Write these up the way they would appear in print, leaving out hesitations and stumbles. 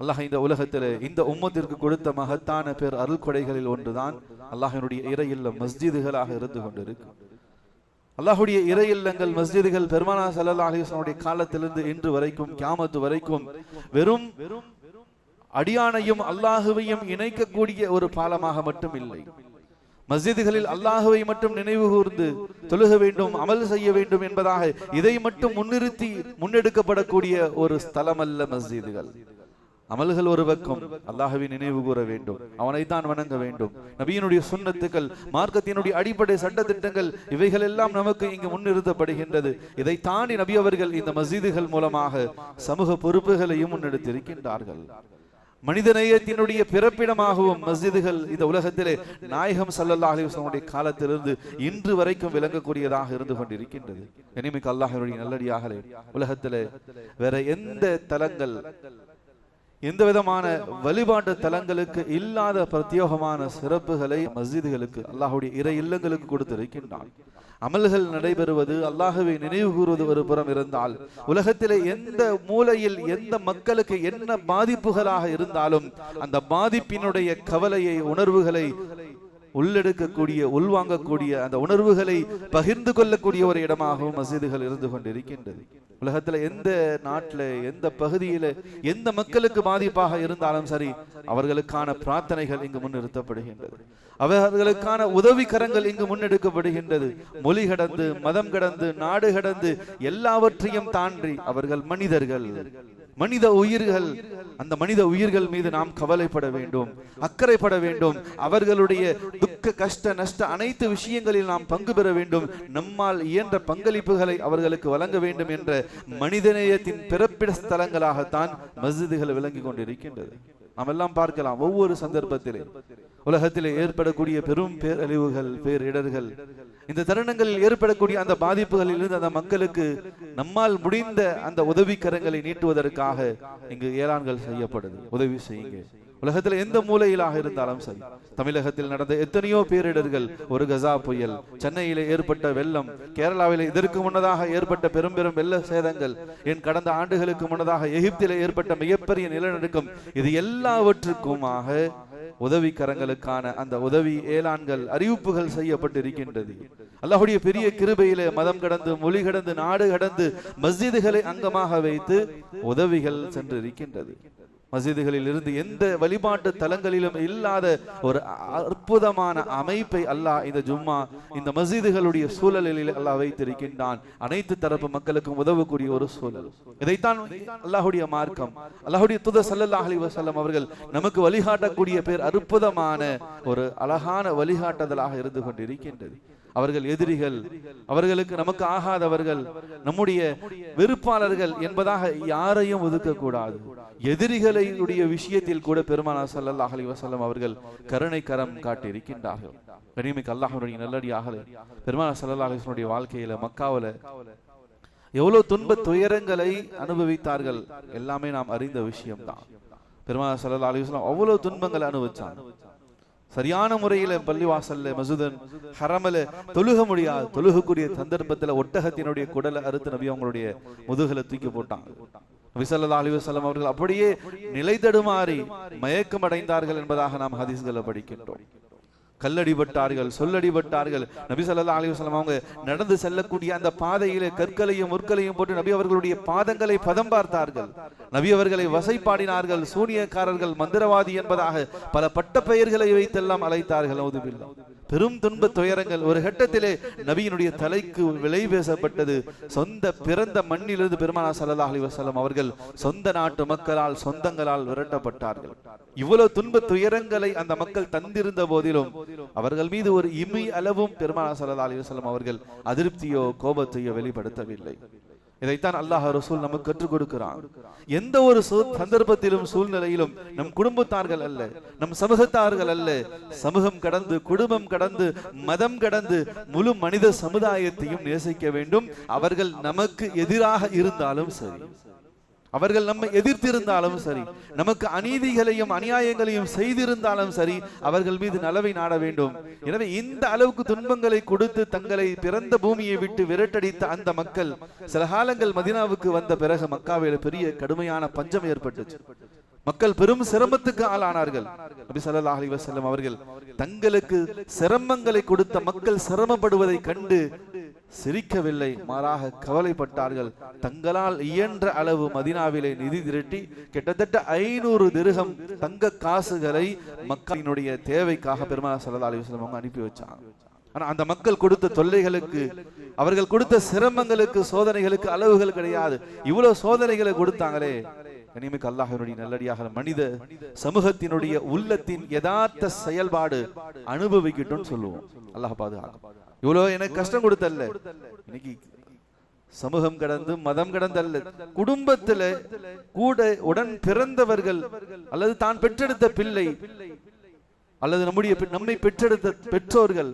அல்லாஹ் இந்த உலகத்திலே இந்த உம்மத்திற்கு கொடுத்த மகத்தான பேர் அருள் கொடைகளில் ஒன்றுதான் அல்லாஹினுடைய இறை இல்லம் மஸ்ஜிதுகளாக இருந்து கொண்டிருக்கு. அல்லாஹுடைய இறை இல்லங்கள் மஸ்ஜிதுகள் பெருமானார் ஸல்லல்லாஹு அலைஹி வஸல்லம் காலத்திலிருந்து இன்று வரைக்கும் கியாமத் வரைக்கும் வெறும் அடியானையும் அல்லாஹுவையும் இணைக்கக்கூடிய ஒரு பாலமாக மட்டும் இல்லை. மஸ்ஜிதுகளில் அல்லாஹுவை மட்டும் நினைவு கூர்ந்து தொழுக வேண்டும், அமல் செய்ய வேண்டும் என்பதாக இதை மட்டும் முன்னிறுத்தி முன்னெடுக்கப்படக்கூடிய ஒரு ஸ்தலம் அல்ல மஸ்ஜிதுகள். அமல்கள் ஒரு பக்கம், அல்லாஹுவை நினைவு கூற வேண்டும், அவனைத்தான் வணங்க வேண்டும். நபியினுடைய சுன்னத்துக்கள், மார்க்கத்தினுடைய அடிப்படை சட்டத்திட்டங்கள், இவைகள் எல்லாம் நமக்கு இங்கு முன்னிறுத்தப்படுகின்றது. இதை தாண்டி நபி அவர்கள் இந்த மஸ்ஜிதுகள் மூலமாக சமூக பொறுப்புகளையும் முன்னெடுத்திருக்கின்றார்கள். மனிதநேயத்தினுடைய பிறப்பிடமாகவும் மஸ்ஜிதுகள் இந்த உலகத்திலே நாயகம் ஸல்லல்லாஹு அலைஹி வஸல்லம் காலத்திலிருந்து இன்று வரைக்கும் விளங்கக்கூடியதாக இருந்து கொண்டிருக்கின்றது. இனிமிக்க அல்லாஹ்வுடைய நல்லடியார்களே, உலகத்திலே வேற எந்த தலங்கள், எந்த விதமான வழிபாட்டு தலங்களுக்கு இல்லாத பிரத்யேகமான சிறப்புகளை மஸ்ஜிதுகளுக்கு, அல்லாஹுடைய இறை இல்லங்களுக்கு கொடுத்திருக்கின்றான். அமல்கள் நடைபெறுவது, அல்லாஹுவை நினைவு கூறுவது ஒரு புறம் இருந்தால், உலகத்திலே எந்த மூலையில் எந்த மக்களுக்கு என்ன பாதிப்புகளாக இருந்தாலும் அந்த பாதிப்பினுடைய கவலையை, உணர்வுகளை உள்ளெடுக்கக்கூடிய, உள்வாங்கக்கூடிய, அந்த உணர்வுகளை பகிர்ந்து கொள்ளக்கூடிய ஒரு இடமாகவும் மஸ்ஜிதுகள் இருந்து கொண்டிருக்கின்றது. உலகத்துல எந்த நாட்டில், எந்த பகுதியில எந்த மக்களுக்கு பாதிப்பாக இருந்தாலும் சரி, அவர்களுக்கான பிரார்த்தனைகள் இங்கு முன்னிறுத்தப்படுகின்றது. அவர்களுக்கான உதவி கரங்கள் இங்கு முன்னெடுக்கப்படுகின்றது. மொழி கடந்து, மதம் கடந்து, நாடு கடந்து, எல்லாவற்றையும் தாண்டி அவர்கள் மனிதர்கள், மனித உயிர்கள். அந்த மனித உயிர்கள் மீது நாம் கவலைப்பட வேண்டும், அக்கறைப்பட வேண்டும். அவர்களுடைய துக்க, கஷ்ட, நஷ்ட அனைத்து விஷயங்களில் நாம் பங்கு பெற வேண்டும். நம்மால் இயன்ற பங்களிப்புகளை அவர்களுக்கு வழங்க வேண்டும் என்ற மனிதநேயத்தின் பிறப்பிட ஸ்தலங்களாகத்தான் மஸ்ஜிதுகள் விளங்கி கொண்டிருக்கின்றது. நாம் எல்லாம் பார்க்கலாம், ஒவ்வொரு சந்தர்ப்பத்திலே உலகத்திலே ஏற்படக்கூடிய பெரும் பேரழிவுகள், பேரிடர்கள், இந்த தருணங்களில் ஏற்படக்கூடிய அந்த பாதிப்புகளில் இருந்து அந்த மக்களுக்கு நம்மால் முடிந்த அந்த உதவிக்கரங்களை நீட்டுவதற்காக இங்கு ஏலான்கள் செய்யப்படுது. உதவி செய்யுங்க. உலகத்தில் எந்த மூலையிலாக இருந்தாலும் சரி, தமிழகத்தில் நடந்த எத்தனையோ பேரிடர்கள், ஒரு கஜா புயல், சென்னையிலே ஏற்பட்ட வெள்ளம், கேரளாவிலே இதற்கு முன்னதாக ஏற்பட்ட பெரும் பெரும் வெள்ள சேதங்கள், என் கடந்த ஆண்டுகளுக்கு முன்னதாக எகிப்திலே ஏற்பட்ட மிகப்பெரிய நிலநடுக்கம், இது எல்லாவற்றுக்குமாக உதவி கரங்களுக்கான அந்த உதவி ஏலான்கள், அறிவிப்புகள் செய்யப்பட்டிருக்கின்றது. அல்லாஹ்வுடைய பெரிய கிருபையிலே மதம் கடந்து, மொழி கடந்து, நாடு கடந்து மஸ்ஜிதுகளை அங்கமாக வைத்து உதவிகள் சென்றிருக்கின்றது. மஸ்ஜிதுகளில் இருந்து எந்த வழிபாட்டு தலங்களிலும் இல்லாத ஒரு அற்புதமான அமைப்பை அல்லாஹ் இந்த ஜும்மா, இந்த மஸ்ஜிதுகளுடைய சூழலில் அல்லாஹ் வைத்திருக்கின்றான். அனைத்து தரப்பு மக்களுக்கும் உதவக்கூடிய ஒரு சூழல். இதைத்தான் அல்லாஹ்வுடைய மார்க்கம், அல்லாஹ்வுடைய தூதர் ஸல்லல்லாஹு அலைஹி வஸல்லம் அவர்கள் நமக்கு வழிகாட்டக்கூடிய பேர் அற்புதமான ஒரு அழகான வழிகாட்டுதலாக இருந்து கொண்டிருக்கின்றது. அவர்கள் எதிரிகள், அவர்களுக்கு நமக்கு ஆகாதவர்கள், நம்முடைய வெறுப்பாளர்கள் என்பதாக யாரையும் ஒதுக்கக்கூடாது. எதிரிகளுடைய விஷயத்தில் கூட பெருமானார் ஸல்லல்லாஹு அலைஹி வஸல்லம் அவர்கள் கருணை கரம் காட்டி இருக்கின்றார்கள். கனிமிக்க அல்லாஹ்வுடைய நல்லடியார்களே, பெருமானார் ஸல்லல்லாஹு அலைஹி வஸல்லம் வாழ்க்கையில மக்காவுல எவ்வளவு துன்ப துயரங்களை அனுபவித்தார்கள் எல்லாமே நாம் அறிந்த விஷயம்தான். பெருமானார் ஸல்லல்லாஹு அலைஹி வஸல்லம் அவ்வளவு துன்பங்களை அனுபவிச்சாங்க. சரியான முறையில பள்ளிவாசல்ல, மஸ்ஜிதுல் ஹரம்ல தொழுக முடியாது. தொழுகக்கூடிய சந்தர்ப்பத்துல ஒட்டகத்தினுடைய குடலை அறுத்து நபி அவங்களுடைய முதுகுல தூக்கி போட்டாங்க. நபி ஸல்லல்லாஹு அலைஹி வஸல்லம் அவர்கள் அப்படியே நிலை தடுமாறி மயக்கம் அடைந்தார்கள் என்பதாக நாம் ஹதீஸ்களை படிக்கின்றோம். கல்லடிபட்டார்கள், சொல்லடிபட்டார்கள். நபி ஸல்லல்லாஹு அலைஹி வஸல்லம் அவங்க நடந்து செல்லக்கூடிய அந்த பாதையிலே கற்களையும் முற்களையும் போட்டு நபி அவர்களுடைய பாதங்களை பதம் பார்த்தார்கள். நபி அவர்களை வசைப்பாடினார்கள். சூனியக்காரர்கள், மந்திரவாதி என்பதாக பல பட்ட பெயர்களை வைத்தெல்லாம் அழைத்தார்கள். நவுதுபில்லாஹ். பெரும் துன்ப துயரங்கள். ஒரு கட்டத்திலே நபியினுடைய தலைக்கு விலை பேசப்பட்டது. சொந்த பிறந்த மண்ணிலிருந்து பெருமானார் ஸல்லல்லாஹு அலைஹி வஸல்லம் அவர்கள் சொந்த நாட்டு மக்களால், சொந்தங்களால் விரட்டப்பட்டார்கள். இவ்வளவு துன்ப துயரங்களை அந்த மக்கள் தந்திருந்த போதிலும் அவர்கள் மீது ஒரு இமி அளவும் பெருமானார் ஸல்லல்லாஹு அலைஹி வஸல்லம் அவர்கள் அதிருப்தியோ கோபத்தையோ வெளிப்படுத்தவில்லை. இதைத்தான் அல்லாஹ் ரசூல் நமக்கு கற்றுக் கொடுக்கிறான். எந்த ஒரு சந்தர்ப்பத்திலும் சூழ்நிலையிலும் நம் குடும்பத்தார்கள் அல்ல, நம் சமூகத்தார்கள் அல்ல, சமூகம் கடந்து, குடும்பம் கடந்து, மதம் கடந்து முழு மனித சமுதாயத்தையும் நேசிக்க வேண்டும். அவர்கள் நமக்கு எதிராக இருந்தாலும் சரி, அவர்கள் நம்மை எதிர்த்திருந்தாலும் சரி, நமக்கு அநீதிகளையும் அநியாயங்களையும் செய்திருந்தாலும் சரி, அவர்கள் மீது நலவை நாட வேண்டும். எனவே இந்த அளவுக்கு துன்பங்களை கொடுத்து தங்களை பிறந்த பூமியை விட்டு விரட்டடித்த அந்த மக்கள், சில காலங்கள் மதீனாவுக்கு வந்த பிறகு மக்காவில் பெரிய கடுமையான பஞ்சம் ஏற்பட்டுச்சு. மக்கள் பெரும் சிரமத்துக்கு ஆளானார்கள். நபி ஸல்லல்லாஹு அலைஹி வஸல்லம் அவர்கள் தங்களுக்கு சிரமங்களை கொடுத்த மக்கள் சிரமப்படுவதை கண்டு சிரிக்கவில்லை, மாறாக கவலைப்பட்டார்கள். தங்களால் இயன்ற அளவு மதீனாவிலே நிதி திரட்டி கிட்டத்தட்ட 500 திர்ஹம் தங்க காசுகளை மக்களினுடைய தேவைக்காக பெருமானார் ஸல்லல்லாஹு அலைஹி வஸல்லம் அவங்க அனுப்பி வச்சாங்க. ஆனா அந்த மக்கள் கொடுத்த தொல்லைகளுக்கு, அவர்கள் கொடுத்த சிரமங்களுக்கு, சோதனைகளுக்கு அளவுகள் கிடையாது. இவ்வளவு சோதனைகளை கொடுத்தாங்களே. கனிமிக்க அல்லாஹ்வினுடைய நல்லடியாக மனித சமூகத்தினுடைய உள்ளத்தின் யதார்த்த செயல்பாடு அனுபவிக்கட்டும் சொல்லுவோம். அல்லாஹ் பாதுகாக்கும். இவ்வளவு எனக்கு கஷ்டம் கொடுத்தல்ல, இன்னைக்கு சமூகம் கடந்து மதம் கடந்தல்ல, குடும்பத்துல கூட உடன் பிறந்தவர்கள் அல்லது தான் பெற்றெடுத்த பிள்ளை அல்லது நம்மை பெற்றெடுத்த பெற்றோர்கள்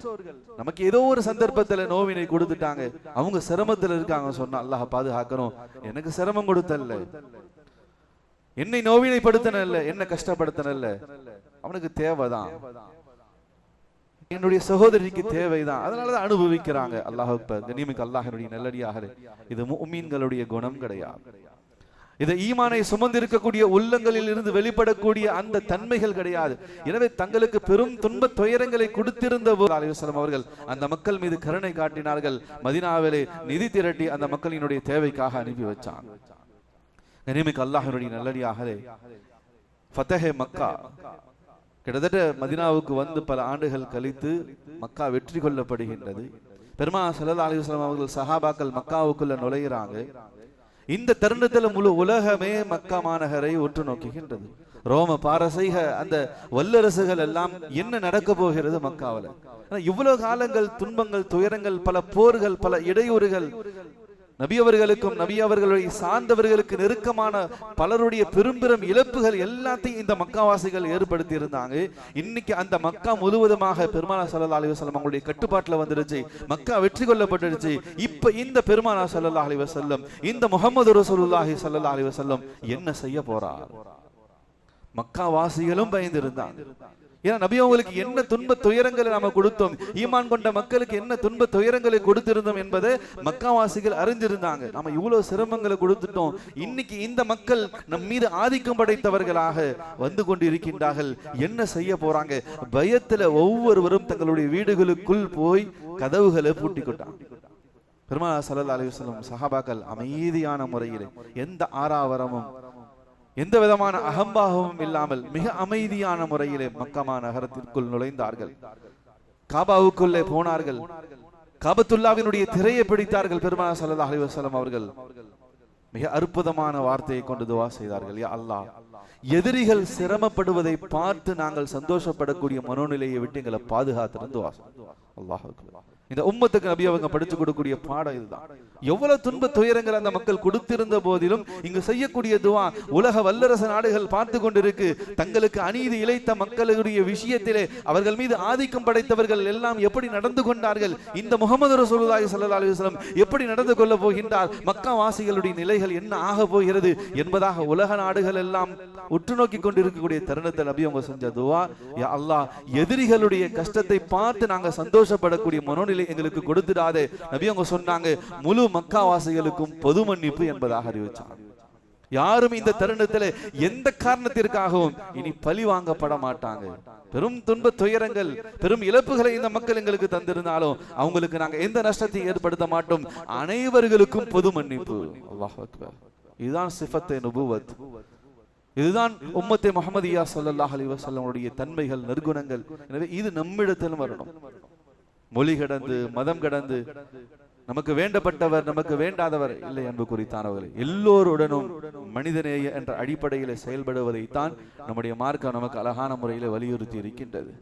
நமக்கு ஏதோ ஒரு சந்தர்ப்பத்துல நோவினை கொடுத்துட்டாங்க, அவங்க சிரமத்துல இருக்காங்க சொன்னா அல்லாஹ் பாதுகாக்கணும். எனக்கு சிரமம் கொடுத்தல்ல, என்னை நோவினைப்படுத்தனல்ல, என்ன கஷ்டப்படுத்தனல்ல, அவனுக்கு தேவைதான், என்னுடைய சகோதரிக்கு தேவைதான், அதனாலதான் அனுபவிக்கிறாங்க. அல்லாஹ் அக்பர். கண்ணியமிக்க அல்லாஹ்வுடைய நல்லடியார்களே, இது முஃமின்களுடைய குணம் கிடையாது. இது ஈமானை சுமந்திருக்கக்கூடிய உள்ளங்களில் இருந்து வெளிப்படக்கூடிய அந்த தன்மைகள் கிடையாது. எனவே தங்களுக்கு பெரும் துன்ப துயரங்களை கொடுத்திருந்த போது அலைஹி வஸல்லம் அவர்கள் அந்த மக்கள் மீது கருணை காட்டினார்கள். மதீனாவிலே நிதி திரட்டி அந்த மக்களினுடைய தேவைக்காக அனுப்பி வச்சாங்க. கண்ணியமிக்க அல்லாஹ்வுடைய நல்லடியார்களே, ஃபதஹே மக்கா கிட்டத்தட்ட மதீனாவுக்கு வந்து பல ஆண்டுகள் கழித்து மக்கா வெற்றி கொள்ளப்படுகின்றது. பெருமானார் ஸல்லல்லாஹு அலைஹி வஸல்லம் அவர்கள் சஹாபாக்கள் மக்காவுக்குள்ள நுழைகிறாங்க. இந்த தருணத்துல முழு உலகமே மக்கா மாநகரை உற்று நோக்குகின்றது. ரோம பாரசீக அந்த வல்லரசுகள் எல்லாம் என்ன நடக்க போகிறது மக்காவில். இவ்வளவு காலங்கள் துன்பங்கள், துயரங்கள், பல போர்கள், பல இடையூறுகள், நபி அவர்களுக்கும் நபி அவர்களுடைய சார்ந்தவர்களுக்கு நெருக்கமான பலருடைய பெரும் இழப்புகள் எல்லாத்தையும் இந்த மக்காவாசிகள் ஏற்படுத்தி இருந்தாங்க. இன்னைக்கு அந்த மக்கா முழுவதுமாக பெருமானார் ஸல்லல்லாஹு அலைஹி வஸல்லம் அவங்களுடைய கட்டுப்பாட்டுல வந்துருச்சு. மக்கா வெற்றி கொள்ளப்பட்டுருச்சு. இப்ப இந்த பெருமானார் ஸல்லல்லாஹு அலைஹி வஸல்லம், இந்த முஹம்மது ரசூலுல்லாஹி ஸல்லல்லாஹு அலைஹி வஸல்லம் என்ன செய்ய போறார்? மக்கா வாசிகளும் பயந்து இருந்தாங்க. ஏன்னா நபி அவங்களுக்கு என்ன துன்ப துயரங்களை நாம கொடுத்தோம், ஈமான் கொண்ட மக்களுக்கு என்ன துன்ப துயரங்களை கொடுத்திருந்தோம் என்பதை மக்காவாசிகள் அறிஞ்சிருந்தாங்க. நாம இவ்வளவு சிரமங்களை கொடுத்துட்டோம், இன்னைக்கு இந்த மக்கள் நம் மீது ஆதிக்கம் படைத்தவர்களாக வந்து கொண்டு இருக்கின்றார்கள், என்ன செய்ய போறாங்க? பயத்துல ஒவ்வொருவரும் தங்களுடைய வீடுகளுக்குள் போய் கதவுகளை பூட்டி கொண்டாங்க. பெருமானார் ஸல்லல்லாஹு அலைஹி வஸல்லம் சஹாபாக்கள் அமைதியான முறையில், எந்த ஆரவாரமும் எந்த விதமான அகம்பாகமும் இல்லாமல் மிக அமைதியான முறையிலே மக்கா நகரத்திற்குள் நுழைந்தார்கள். காபாவுக்குள்ளே போனார்கள். காபத்துல்லாவினுடைய திரையை பிடித்தார்கள். பெருமானார் ஸல்லல்லாஹு அலைஹி வஸல்லம் அவர்கள் மிக அற்புதமான வார்த்தையை கொண்டு துஆ செய்தார்கள். யா அல்லாஹ், எதிரிகள் சிரமப்படுவதை பார்த்து நாங்கள் சந்தோஷப்படக்கூடிய மனோநிலையை விட்டு எங்களை பாதுகாத்து துஆ. அல்லாஹ் அக்பர். இந்த உம்மத்துக்கு நபி அவங்க படிச்சு கொடுக்கக்கூடிய பாடம் இதுதான். எவ்வளவு துன்ப துயரங்கள் அந்த மக்கள் கொடுத்திருந்த போதிலும் இங்கு செய்யக்கூடிய துவா, உலக வல்லரசு நாடுகள் பார்த்து கொண்டிருக்கு, தங்களுக்கு அநீதி இழைத்த மக்களுடைய விஷயத்திலே அவர்கள் மீது ஆதிக்கம் படைத்தவர்கள் எல்லாம் எப்படி நடந்து கொண்டார்கள், இந்த முஹம்மது ரசூலுல்லாஹி ஸல்லல்லாஹு அலைஹி வஸல்லம் எப்படி நடந்து கொள்ள போகின்றார், மக்கா வாசிகளுடைய நிலைகள் என்ன ஆக போகிறது என்பதாக உலக நாடுகள் எல்லாம் உற்று நோக்கி கொண்டிருக்கக்கூடிய தருணத்தில் நபி அவங்க செஞ்ச துவா, யா அல்லாஹ், எதிரிகளுடைய கஷ்டத்தை பார்த்து நாங்க சந்தோஷப்படக்கூடிய மனோநிலை எங்களுக்கு கொடுத்துடாதே. நபி அவங்க சொன்னாங்க, முழு மக்கா வாசிகளுக்கும் பொது மன்னிப்பு என்பதாக அறிவிச்சாங்க. யாரும் இந்த தருணத்தில் எந்த காரணத்திற்காகவும் இனி பழி வாங்கப்பட மாட்டாங்க. பெரும் துன்ப துயரங்கள், பெரும் இழப்புகளை இந்த மக்கள் எங்களுக்கு தந்திருந்தாலும் அவங்களுக்கு நாங்க எந்த நஷ்டத்தையும் ஏற்படுத்த மாட்டோம். அனைவர்களுக்கும் பொது மன்னிப்பு. அல்லாஹ் அக்பர். இதுதான் சிஃபத்தே நுபுவத். இதுதான் உம்மத்தே முஹம்மதியா ஸல்லல்லாஹு அலைஹி வஸல்லமுடைய தன்மைகள், நற்குணங்கள். எனவே இது நம்மிடத்திலும் வரணும். மொழி கடந்து, மதம் கடந்து, நமக்கு வேண்டப்பட்டவர் நமக்கு வேண்டாதவர் இல்லை அன்பு குறித்தானவர்கள், எல்லோருடனும் மனிதநேய என்ற அடிப்படையில் செயல்படுவதைத்தான் நம்முடைய மார்க்கம் நமக்கு அழகான முறையில் வலியுறுத்தி இருக்கின்றது.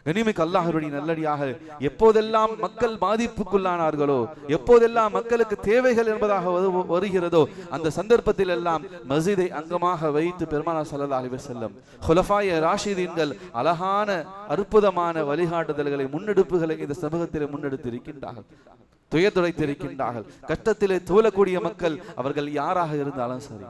கண்ணியமிக்க அல்லாஹ்வுடைய நல்லடியாக, எப்போதெல்லாம் மக்கள் பாதிப்புக்குள்ளானார்களோ, எப்போதெல்லாம் மக்களுக்கு தேவைகள் என்பதாக வருகிறதோ, அந்த சந்தர்ப்பத்தில் எல்லாம் மஸ்ஜிதை அங்கமாக வைத்து பெருமானார் ஸல்லல்லாஹு அலைஹி வஸல்லம், குலஃபாய ராஷிதீன்கள் அழகான அற்புதமான வழிகாட்டுதல்களை, முன்னெடுப்புகளை இந்த சமூகத்தில் முன்னெடுத்து இருக்கின்றார்கள், துயர்துடைத்திருக்கின்றார்கள். கஷ்டத்திலே தூளக்கூடிய மக்கள் அவர்கள் யாராக இருந்தாலும் சரி,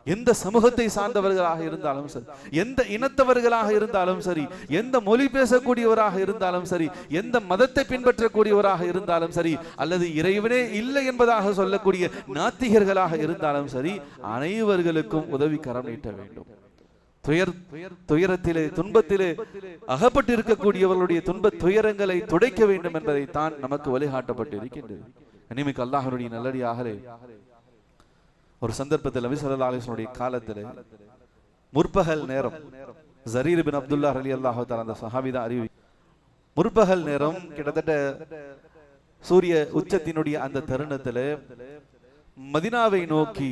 எந்த சமூகத்தை சார்ந்தவர்களாக இருந்தாலும் சரி, எந்த இனத்தவர்களாக இருந்தாலும் சரி, எந்த மொழி பேசக்கூடியவராக இருந்தாலும் சரி, எந்த மதத்தை பின்பற்றக்கூடியவராக இருந்தாலும் சரி, அல்லது இறைவனே இல்லை என்பதாக சொல்லக்கூடிய நாத்திகர்களாக இருந்தாலும் சரி, அனைவர்களுக்கும் உதவி கரம் நீட்ட வேண்டும். துயரத்திலே துன்பத்திலே அகப்பட்டு இருக்கக்கூடியவர்களுடைய துன்ப துயரங்களை துடைக்க வேண்டும் என்பதை தான் நமக்கு வழிகாட்டப்பட்டு இருக்கின்றது. இனிமிக்கு அல்லாஹ்வுடைய நல்லடியார்களே, ஒரு சந்தர்ப்பத்தில் நபி ஸல்லல்லாஹு அலைஹி வஸல்லம் காலத்தில் முற்பகல் நேரம், ஜரீர் பின் அப்துல்லா ரலியல்லாஹு தஆலா அந்த சஹாபி தான் அறிவி, முற்பகல் நேரம் கிட்டத்தட்ட சூரிய உச்சத்தினுடைய அந்த தருணத்திலே மதீனாவை நோக்கி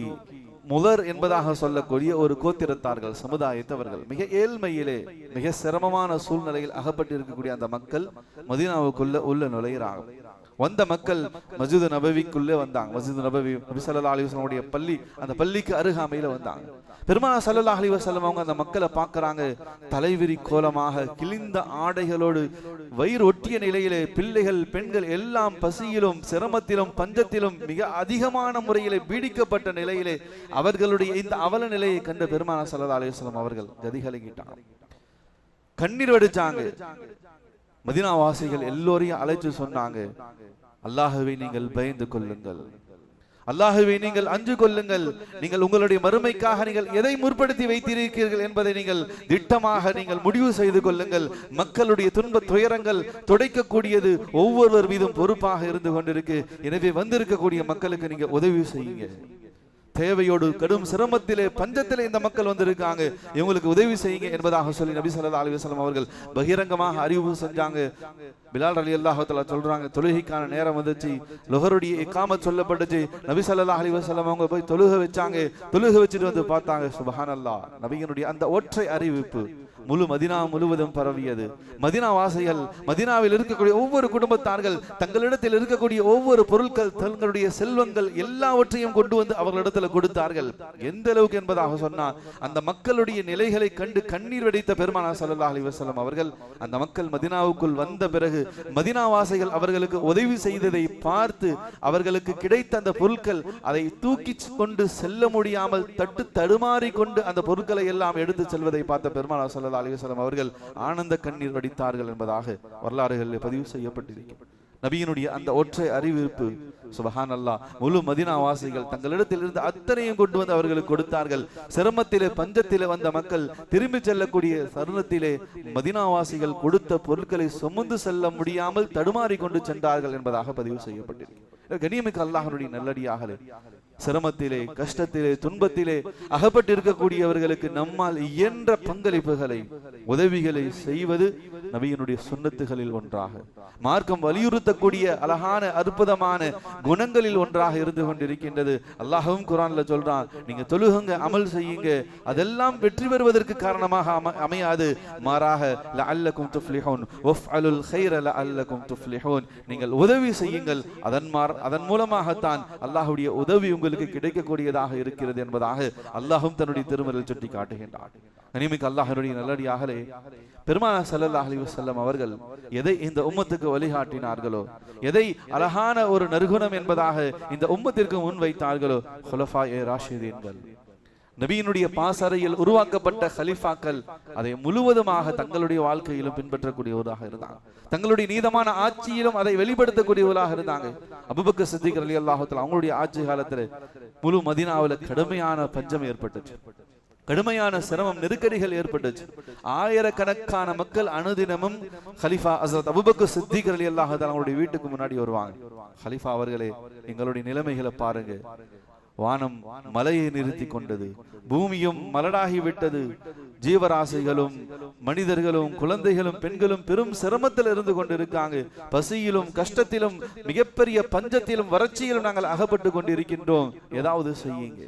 முதர் என்பதாக சொல்லக்கூடிய ஒரு கோத்திரத்தார்கள் சமுதாயத்தவர்கள் மிக ஏழ்மையிலே மிக சிரமமான சூழ்நிலையில் அகப்பட்டு இருக்கக்கூடிய அந்த மக்கள் மதீனாவுக்குள்ள உள்ள நுழைகிறாங்க. வந்த மக்கள் மஸ்ஜித் நபவிக்குள்ளே வந்தாங்க. மஸ்ஜித் நபவி நபி ஸல்லல்லாஹு அலைஹி வஸல்லம் உடைய பள்ளி, அந்த பள்ளிக்கு அருகாமையில வந்தாங்க. பெருமானார் ஸல்லல்லாஹு அலைஹி வஸல்லம் அவங்க அந்த மக்களை பார்க்கறாங்க. தலைவிரி கோலமாக கிழிந்த ஆடைகளோடு வயிறு ஒட்டிய நிலையிலே பிள்ளைகள் பெண்கள் எல்லாம் பசியிலும் சிரமத்திலும் பஞ்சத்திலும் மிக அதிகமான முறையிலே பீடிக்கப்பட்ட நிலையிலே அவர்களுடைய இந்த அவல நிலையை கண்ட பெருமானார் ஸல்லல்லாஹு அலைஹி வஸல்லம் அவர்கள் கதிகலங்கிட்டாங்க, கண்ணீர் வடிச்சாங்க. மதீனா வாசிகள் எல்லோரையும் அழைச்சு சொன்னாங்க, அல்லாஹ்வை நீங்கள் பயந்து கொள்ளுங்கள், அல்லாஹ்வை நீங்கள் அஞ்சு கொள்ளுங்கள். நீங்கள் உங்களுடைய மறுமைக்காக நீங்கள் எதை முற்படுத்தி வைத்திருக்கிறீர்கள் என்பதை நீங்கள் திட்டமாக நீங்கள் முடிவு செய்து கொள்ளுங்கள். மக்களுடைய துன்ப துயரங்கள் துடைக்கக்கூடியது ஒவ்வொருவர் மீதும் பொறுப்பாக இருந்து கொண்டிருக்கு. எனவே வந்திருக்கக்கூடிய மக்களுக்கு நீங்க உதவி செய்யுங்க. தேவையோடு கடும் சிரமத்திலே பஞ்சத்திலே இந்த மக்கள் வந்திருக்காங்க, இவங்களுக்கு உதவி செய்யுங்க என்பதாக சொல்லி நபி ஸல்லல்லாஹு அலைஹி வஸல்லம் அவர்கள் பகிரங்கமாக அறிவிப்பு செஞ்சாங்க. பிலால் ரலியல்லாஹு தஆலா சொல்றாங்க, தொழுகைக்கான நேரம் வந்துச்சு, லுஹருடைய இகாமத் சொல்லப்பட்டுச்சு. நபி ஸல்லல்லாஹு அலைஹி வஸல்லம் அவங்க போய் தொழுக வச்சாங்க. தொழுக வச்சுட்டு வந்து பார்த்தாங்க, சுப்ஹானல்லாஹ், நபியினுடைய அந்த ஒற்றை அறிவிப்பு முழு மதீனா முழுவதும் பரவியது. மதீனா வாசிகள், மதீனாவில் இருக்கக்கூடிய ஒவ்வொரு குடும்பத்தார்கள் தங்களிடத்தில் இருக்கக்கூடிய ஒவ்வொரு பொருட்கள், தங்களுடைய செல்வங்கள் எல்லாவற்றையும் கொண்டு வந்து அவர்களிடத்தில் கொடுத்தார்கள். எந்த அளவுக்கு என்பதாக சொன்னால், அந்த மக்களுடைய நிலைகளை கண்டு கண்ணீர் வடித்த பெருமானார் ஸல்லல்லாஹு அலைஹி வஸல்லம் அவர்கள் அந்த மக்கள் மதீனாவுக்குள் வந்த பிறகு மதீனா வாசிகள் அவர்களுக்கு உதவி செய்ததை பார்த்து அவர்களுக்கு கிடைத்த அந்த பொருட்கள் அதை தூக்கி கொண்டு செல்ல முடியாமல் தட்டு தடுமாறி கொண்டு அந்த பொருட்களை எல்லாம் எடுத்து செல்வதை பார்த்த பெருமானார் ஸல்லல்லாஹு அலைஹி வஸல்லம் அவர்கள் ஆனந்த கண்ணீர் வடித்தார்கள் என்பதாக வரலாறுகளில் பதிவு செய்யப்பட்டிருக்கிறது. நபியினுடைய அந்த ஒற்றை அறிவிப்பு, சுப்ஹானல்லாஹ், முழு மதீனா வாசிகள் தங்களிடத்தில் இருந்து அத்தனையும் கொண்டு வந்து அவர்களுக்கு கொடுத்தார்கள். சிரமத்திலே பஞ்சத்திலே வந்த மக்கள் திரும்பி செல்லக்கூடிய தருணத்திலே மதீனா வாசிகள் கொடுத்த பொருட்களை சுமந்து செல்ல முடியாமல் தடுமாறி கொண்டு சென்றார்கள் என்பதாக பதிவு செய்யப்பட்டிருக்கிறது. கண்ணியமிக்க அல்லாஹ்வுடைய நல்லடியார்களே, சிரமத்திலே கஷ்டத்திலே துன்பத்திலே அகப்பட்டு இருக்கக்கூடியவர்களுக்கு நம்மால் இயன்ற பங்களிப்புகளை உதவிகளை செய்வது நபியினுடைய சுன்னத்துகளில் ஒன்றாக, மார்க்கம் வலியுறுத்தக்கூடிய அழகான அற்புதமான குணங்களில் ஒன்றாக இருந்து கொண்டிருக்கின்றது. அல்லாஹ்வும் குர்ஆன்ல சொல்றான், நீங்க தொழுகுங்க, அமல் செய்யுங்க, அதெல்லாம் வெற்றி பெறுவதற்கு காரணமாக அமையாது, மாறாக லஅல்லகும் துஃப்லிஹூன் வஃஅலுல் கைர லஅல்லகும் துஃப்லிஹூன், நீங்கள் உதவி செய்யுங்கள், அதன் மூலமாகத்தான் அல்லாஹ்வுடைய உதவி உங்களுக்கு கிடைக்கக்கூடியதாக இருக்கிறது என்பதாக அல்லாஹ்வும் தன்னுடைய திருமறையில் சுட்டி காட்டுகின்றார். கனிமிக்க அல்லாஹ்வுடைய நல்லடியார்களே, பெருமானார் ஸல்லல்லாஹு அலைஹி வஸல்லம் அவர்கள் எதை இந்த உம்மத்துக்கு வழிகாட்டினார்களோ, எதை அழகான ஒரு நற்குணம் என்பதாக இந்த உம்மத்திற்கு முன் வைத்தார்களோ, குலஃபாயே ராஷிதீன்கள், நபியினுடைய பாசறையில் உருவாக்கப்பட்ட கலிஃபாக்கள் அதை முழுவதுமாக தங்களுடைய வாழ்க்கையிலும் பின்பற்றக்கூடியவராக இருந்தாங்க. தங்களுடைய நீதமான ஆட்சியிலும் அதை வெளிப்படுத்தக்கூடியவர்களாக இருந்தாங்க. அபூபக்கர் சித்திக் ரலியல்லாஹு தஆலா அவங்களுடைய ஆட்சி காலத்தில் முழு மதீனாவில் கடுமையான பஞ்சம் ஏற்பட்டுச்சு, கடுமையான சிரமம் நெருக்கடிகள் ஏற்பட்டுச்சு. ஆயிரக்கணக்கான மக்கள் அனுதினமும் கலிஃபா ஹஜ்ரத் அபூபக்கர் சித்திக் ரலியல்லாஹு தஆலா அவங்களுடைய வீட்டுக்கு முன்னாடி வருவாங்க. கலிஃபா அவர்களே, எங்களுடைய நிலைமைகளை பாருங்க, வானம் மலையை நிறுத்தி கொண்டது, பூமியும் மலடாகி விட்டது, ஜீவராசிகளும் மனிதர்களும் குழந்தைகளும் பெண்களும் பெரும் சிரமத்தில் இருந்து கொண்டிருக்காங்க, பசியிலும் கஷ்டத்திலும் மிகப்பெரிய பஞ்சத்திலும் வறட்சியிலும் நாங்கள் அகப்பட்டு கொண்டிருக்கின்றோம், ஏதாவது செய்யுங்க.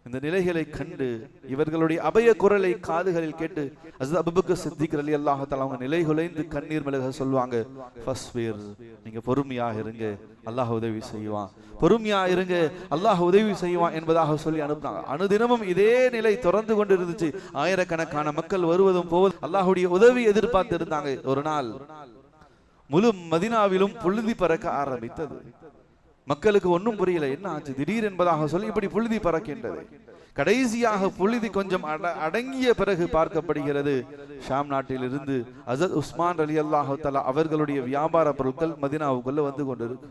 இந்த நிலைகளை கண்டு இவர்களுடைய அபய குரலை காதுகளில் கேட்டு ஹஜ்ரத் அபூபக்கர் சித்திக் ரலியல்லாஹு தஆலா அவங்க நிலை குலைந்து கண்ணீர் மல்க சொல்வாங்க, ஃபஸ்பிர், நீங்க பொறுமையாக இருங்க, அல்லாஹ் உதவி செய்வான், பொறுமையா இருங்க, அல்லாஹ் உதவி செய்வான் என்பதாக சொல்லி அனுப்புனாங்க. அனுதினமும் இதே நிலை தொடர்ந்து கொண்டு இருந்துச்சு. ஆயிரக்கணக்கான மக்கள் வருவதும் போவதும் அல்லாஹ்வுடைய உதவி எதிர்பார்த்து இருந்தாங்க. ஒரு நாள் முழு மதீனாவிலும் புழுதி பறக்க ஆரம்பித்தது. மக்களுக்கு ஒன்றும் புரியல, என்ன ஆச்சு திடீர் என்பதாக சொல்லி இப்படி புழுதி பறக்கின்றது. கடைசியாக புழுதி கொஞ்சம் அடங்கிய பிறகு பார்க்கப்படுகிறது, ஷாம் நாட்டில் இருந்து ஹஜ்ரத் உஸ்மான் ரலியல்லாஹு தஆலா அவர்களுடைய வியாபார பொருட்கள் மதீனாவுக்குள்ள வந்து கொண்டிருக்கு.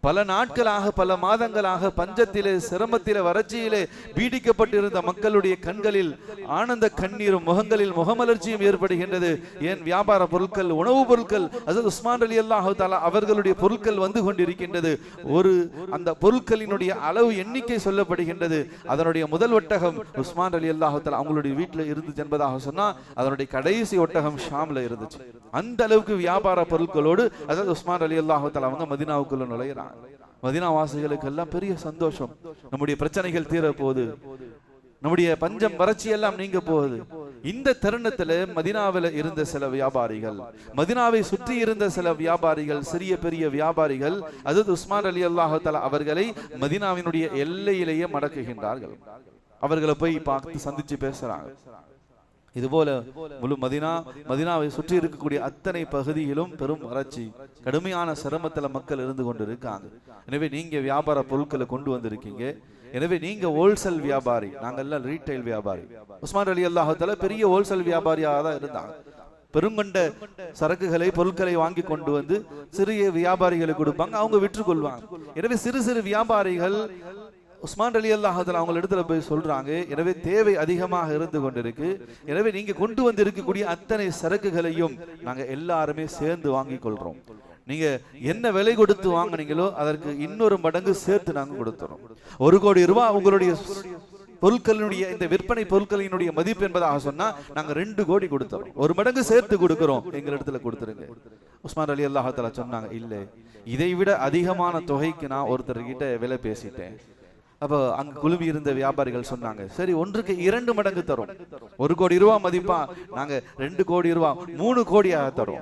பல நாட்களாக பல மாதங்களாக பஞ்சத்திலே சிரமத்திலே வறட்சியிலே பீடிக்கப்பட்டிருந்த மக்களுடைய கண்களில் ஆனந்த கண்ணீரும் முகங்களில் முகமலர்ச்சியும் ஏற்படுகின்றது. ஏன் வியாபார பொருட்கள், உணவு பொருட்கள், அது உஸ்மான் ரலியல்லாஹு தஆலா அவர்களுடைய பொருட்கள் வந்து கொண்டிருக்கின்றது. ஒரு அந்த பொருட்களினுடைய அளவு எண்ணிக்கை சொல்லப்படுகின்றது. அதனுடைய முதல் ஒட்டகம் உஸ்மான் ரலியல்லாஹு தஆலா அவங்களுடைய வீட்டில் இருந்துச்சு என்பதாக சொன்னா, அதனுடைய கடைசி ஒட்டகம் ஷாம்ல இருந்துச்சு. அந்த அளவுக்கு வியாபார பொருட்களோடு அதாவது உஸ்மான் ரலியல்லாஹு தஆலா அவங்க மதீனாவுக்குள்ள நுழையிறாங்க. மதீனா வாசிகளுக்கு எல்லாம் பெரிய சந்தோஷம். நம்முடைய பிரச்சனைகள் தீர போகுது, நம்முடைய பஞ்சம் வறட்சி எல்லாம் நீங்க போகுது. இந்த தருணத்துல மதீனாவில் இருந்த சில வியாபாரிகள், மதீனாவை சுற்றி இருந்த சில வியாபாரிகள், சிறிய பெரிய வியாபாரிகள் அதாவது உஸ்மான் ரலியல்லாஹு தஆலா அவர்களை மதீனாவினுடைய எல்லையிலேயே மடக்குகின்றார்கள். அவர்களை போய் பார்த்து சந்திச்சு பேசுறாங்க. இதுபோல முழு மதீனாவை சுற்றி இருக்கக்கூடிய அத்தனை பகுதியிலும் பெரும் வறட்சி, கடுமையான சிரமத்துல மக்கள் இருந்து கொண்டு இருக்காங்க. எனவே நீங்க வியாபார பொருட்களை கொண்டு வந்திருக்கீங்க. எனவே நீங்க ஹோல்சேல் வியாபாரி, நாங்கெல்லாம் ரீட்டைல் வியாபாரி. உஸ்மான் ரலியல்லாஹு தஆலா பெரிய ஹோல்சேல் வியாபாரியாக தான் இருந்தாங்க. பெருங்கொண்ட சரக்குகளை பொருட்களை வாங்கி கொண்டு வந்து சிறிய வியாபாரிகளுக்கு கொடுப்பாங்க, அவங்க விற்று கொள்வாங்க. எனவே சிறு சிறு வியாபாரிகள் உஸ்மான் ரலியல்லாஹு தஆலா அவங்க இடத்துல போய் சொல்றாங்க, எனவே தேவை அதிகமாக இருந்து கொண்டிருக்கு, எனவே நீங்க கொண்டு வந்து இருக்கக்கூடிய அத்தனை சரக்குகளையும் நாங்க எல்லாருமே சேர்ந்து வாங்கி கொள்றோம். நீங்க என்ன விலை கொடுத்து வாங்கினீங்களோ அதற்கு இன்னொரு மடங்கு சேர்த்து நாங்க கொடுத்துறோம். 1 கோடி ரூபாய் உங்களுடைய பொருட்களினுடைய இந்த விற்பனை பொருட்களினுடைய மதிப்பு என்பதாக சொன்னா நாங்க 2 கோடி கொடுத்துறோம், 1 மடங்கு சேர்த்து கொடுக்கிறோம், எங்க இடத்துல கொடுத்துருங்க. உஸ்மான் ரலியல்லாஹு தஆலா சொன்னாங்க, இல்ல இதை விட அதிகமான தொகைக்கு நான் ஒருத்தர்கிட்ட விலை பேசிட்டேன். அப்போ அங்க குழுமி இருந்த வியாபாரிகள் சொன்னாங்க, சரி 1க்கு 2 மடங்கு தரும், 1 கோடி ரூபாய் மதிப்பா நாங்க 2 கோடி ரூபாய் 3 கோடியாக தரும்.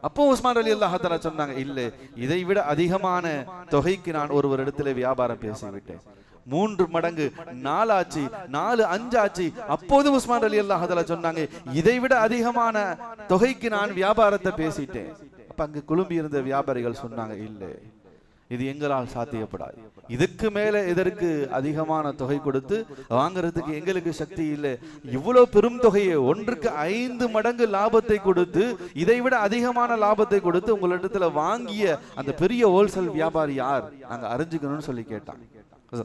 அப்போ உஸ்மான் ரலியல்லாஹு தஆலா சொன்னாங்க, இல்ல இதை விட அதிகமான தொகைக்கு நான் ஒருவர் இடத்துல வியாபாரம் பேசிவிட்டேன், 3 மடங்கு 4 ஆச்சு, 4 5 ஆச்சு. அப்போது உஸ்மான் ரலியல்லாஹு தஆலா சொன்னாங்க, இதை விட அதிகமான தொகைக்கு நான் வியாபாரத்தை பேசிட்டேன். அப்ப அங்க குழுமி இருந்த வியாபாரிகள் சொன்னாங்க, இல்ல இது எங்களால் சாத்தியப்படாது, இதுக்கு மேல இதற்கு அதிகமான தொகை கொடுத்து வாங்குறதுக்கு எங்களுக்கு சக்தி இல்லை. இவ்வளவு பெரும் தொகையை 1க்கு 5 மடங்கு லாபத்தை கொடுத்து இதை விட அதிகமான லாபத்தை கொடுத்து உங்களிடத்துல வாங்கிய அந்த பெரிய ஹோல்சேல் வியாபாரி யார், நாங்க அறிஞ்சுக்கணும்னு சொல்லி கேட்டாங்க.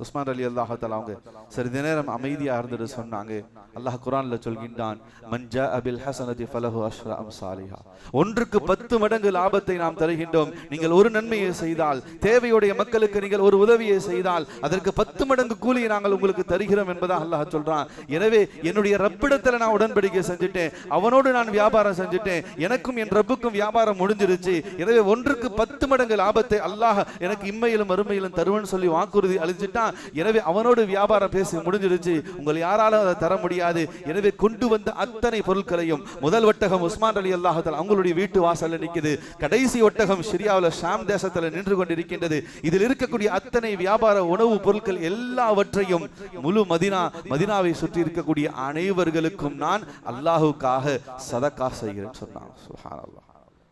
உஸ்மான் ரலியல்லாஹு தஆலா அவங்க சிறிது நேரம் அமைதியா இருந்துட்டு சொன்னாங்க, அல்லாஹ் குர்ஆன்ல சொல்கின்றான், மன் ஜாஅ பில் ஹஸனதி ஃபலஹு அஷ்ரு அம்சாலிஹா, 1க்கு 10 மடங்கு லாபத்தை நாம் தருகின்றோம். நீங்கள் ஒரு நன்மையை செய்தால், தேவையுடைய மக்களுக்கு நீங்கள் ஒரு உதவியை செய்தால் அதற்கு 10 மடங்கு கூலியை நாங்கள் உங்களுக்கு தருகிறோம் என்பதாக அல்லாஹ் சொல்றான். எனவே என்னுடைய ரப்பிடத்துல நான் உடன்படிக்கை செஞ்சுட்டேன், அவனோடு நான் வியாபாரம் செஞ்சுட்டேன், எனக்கும் என் ரப்புக்கும் வியாபாரம் முடிஞ்சிருச்சு. எனவே 1க்கு 10 மடங்கு லாபத்தை அல்லாஹ் எனக்கு இம்மையிலும் மறுமையிலும் தருவன்னு சொல்லி வாக்குறுதி அளிச்சுட்டு, எனவே அவனோடு வியாபாரம் பேசி முடிஞ்சிருச்சு, உங்களை யாராலும் அதை தர முடியாது. எனவே கொண்டு வந்த அத்தனை பொருட்களையும் முதல் ஒட்டகம் உஸ்மான் ரலியல்லாஹு தஆலா அவங்களுடைய வீட்டு வாசல்ல நிக்குது, கடைசி ஒட்டகம் சிரியாவில் ஷாம் தேசத்துல நின்று கொண்டிருக்கின்றது. இதில் இருக்கக்கூடிய அத்தனை வியாபார உணவு பொருட்கள் எல்லாவற்றையும் முழு மதீனாவை சுற்றி இருக்கக்கூடிய அனைவர்களுக்கும் நான் அல்லாஹ்வுக்காக சதகா செய்கிறேன் சொன்னாங்க. சுப்ஹானல்லாஹ்.